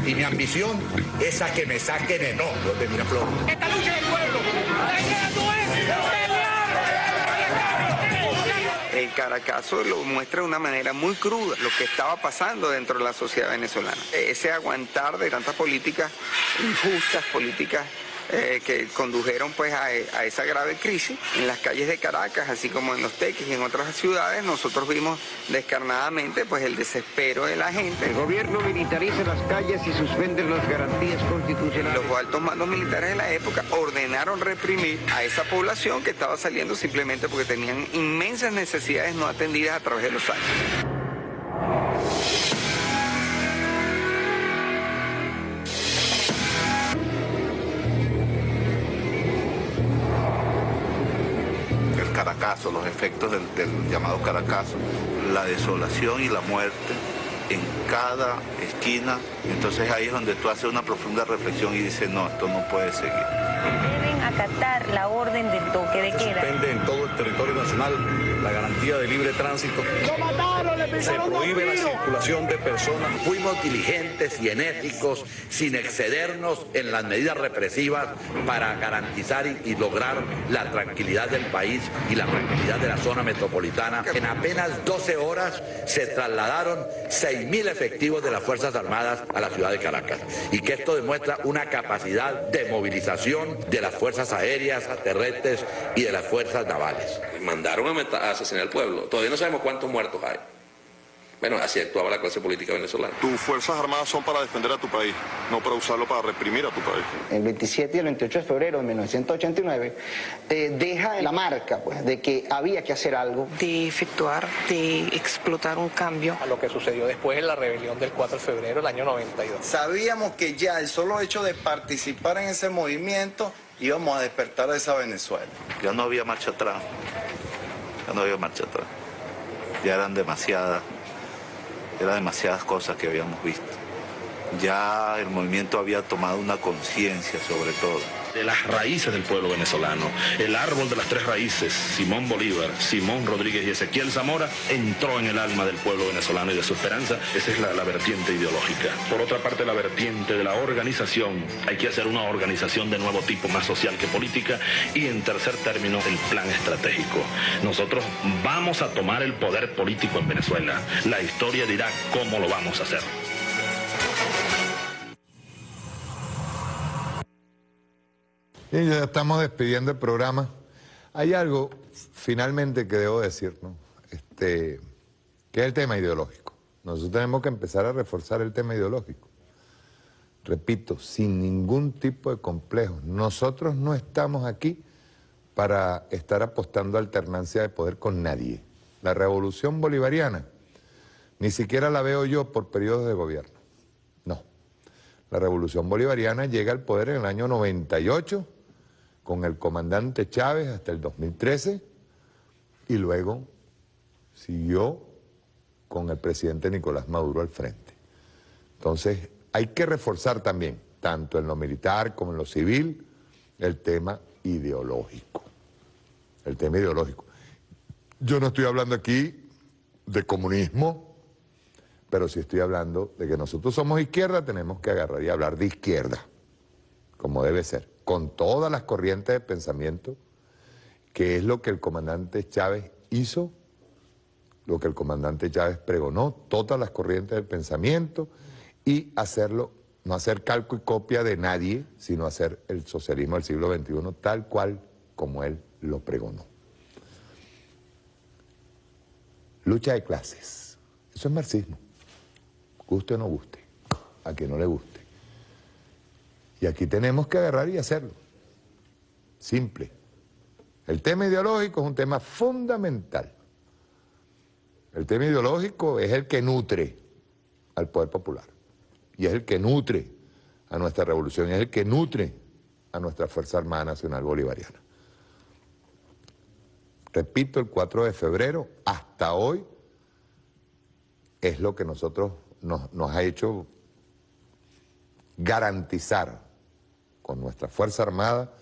y mi ambición es a que me saquen enojos de Miraflores. Esta lucha del pueblo, El Caracazo lo muestra de una manera muy cruda lo que estaba pasando dentro de la sociedad venezolana. Ese aguantar de tantas políticas injustas, políticas que condujeron pues a esa grave crisis en las calles de Caracas, así como en Los Teques y en otras ciudades. Nosotros vimos descarnadamente pues el desespero de la gente. El gobierno militariza las calles y suspende las garantías constitucionales. Los altos mandos militares de la época ordenaron reprimir a esa población que estaba saliendo simplemente porque tenían inmensas necesidades no atendidas a través de los años. Caracazo, los efectos del llamado Caracazo, la desolación y la muerte en cada esquina. Entonces ahí es donde tú haces una profunda reflexión y dices, no, esto no puede seguir. Deben acatar la orden del toque de queda. Se suspende en todo el territorio nacional la garantía de libre tránsito. ¡Lo mataron! ¡Le pisaron! Se prohíbe la circulación de personas. Fuimos diligentes y enérgicos sin excedernos en las medidas represivas para garantizar y lograr la tranquilidad del país y la tranquilidad de la zona metropolitana. En apenas 12 horas se trasladaron 6.000 efectivos de las Fuerzas Armadas a la ciudad de Caracas. Y que esto demuestra una capacidad de movilización de las fuerzas aéreas, terrestres y de las fuerzas navales. Mandaron a asesinar al pueblo. Todavía no sabemos cuántos muertos hay. Bueno, así actuaba la clase política venezolana. Tus Fuerzas Armadas son para defender a tu país, no para usarlo para reprimir a tu país. El 27 y el 28 de febrero de 1989 deja la marca pues, de que había que hacer algo. De efectuar, de explotar un cambio. A lo que sucedió después en la rebelión del 4 de febrero del año 92. Sabíamos que ya el solo hecho de participar en ese movimiento íbamos a despertar a esa Venezuela. Ya no había marcha atrás. Ya no había marcha atrás. Ya eran demasiadas cosas que habíamos visto. Ya el movimiento había tomado una conciencia sobre todo. De las raíces del pueblo venezolano, el árbol de las tres raíces, Simón Bolívar, Simón Rodríguez y Ezequiel Zamora, entró en el alma del pueblo venezolano y de su esperanza. Esa es la vertiente ideológica. Por otra parte, la vertiente de la organización. Hay que hacer una organización de nuevo tipo, más social que política. Y en tercer término, el plan estratégico. Nosotros vamos a tomar el poder político en Venezuela. La historia dirá cómo lo vamos a hacer. Y ya estamos despidiendo el programa. Hay algo, finalmente, que debo decir, ¿no? Que es el tema ideológico. Nosotros tenemos que empezar a reforzar el tema ideológico. Repito, sin ningún tipo de complejo. Nosotros no estamos aquí para estar apostando a alternancia de poder con nadie. La revolución bolivariana, ni siquiera la veo yo por periodos de gobierno. No. La revolución bolivariana llega al poder en el año 98, con el comandante Chávez hasta el 2013, y luego siguió con el presidente Nicolás Maduro al frente. Entonces, hay que reforzar también, tanto en lo militar como en lo civil, el tema ideológico. El tema ideológico. Yo no estoy hablando aquí de comunismo, pero sí estoy hablando de que nosotros somos izquierda, tenemos que agarrar y hablar de izquierda, como debe ser, con todas las corrientes de pensamiento, que es lo que el comandante Chávez hizo, lo que el comandante Chávez pregonó, todas las corrientes del pensamiento, y hacerlo, no hacer calco y copia de nadie, sino hacer el socialismo del siglo XXI tal cual como él lo pregonó. Lucha de clases, eso es marxismo, guste o no guste, a quien no le guste. Y aquí tenemos que agarrar y hacerlo. Simple. El tema ideológico es un tema fundamental. El tema ideológico es el que nutre al poder popular. Y es el que nutre a nuestra revolución, es el que nutre a nuestra Fuerza Armada Nacional Bolivariana. Repito, el 4 de febrero, hasta hoy, es lo que nosotros nos ha hecho garantizar con nuestra Fuerza Armada,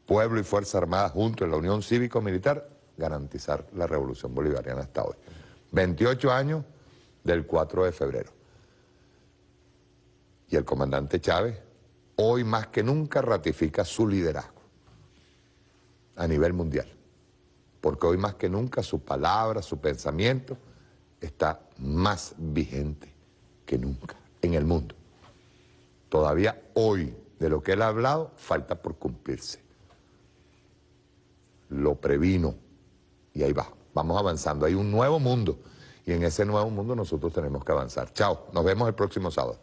pueblo y Fuerza Armada juntos en la Unión Cívico-Militar, garantizar la revolución bolivariana hasta hoy. 28 años del 4 de febrero. Y el comandante Chávez hoy más que nunca ratifica su liderazgo a nivel mundial. Porque hoy más que nunca su palabra, su pensamiento está más vigente que nunca en el mundo. Todavía hoy, de lo que él ha hablado, falta por cumplirse. Lo previno y ahí va, vamos avanzando. Hay un nuevo mundo y en ese nuevo mundo nosotros tenemos que avanzar. Chao, nos vemos el próximo sábado.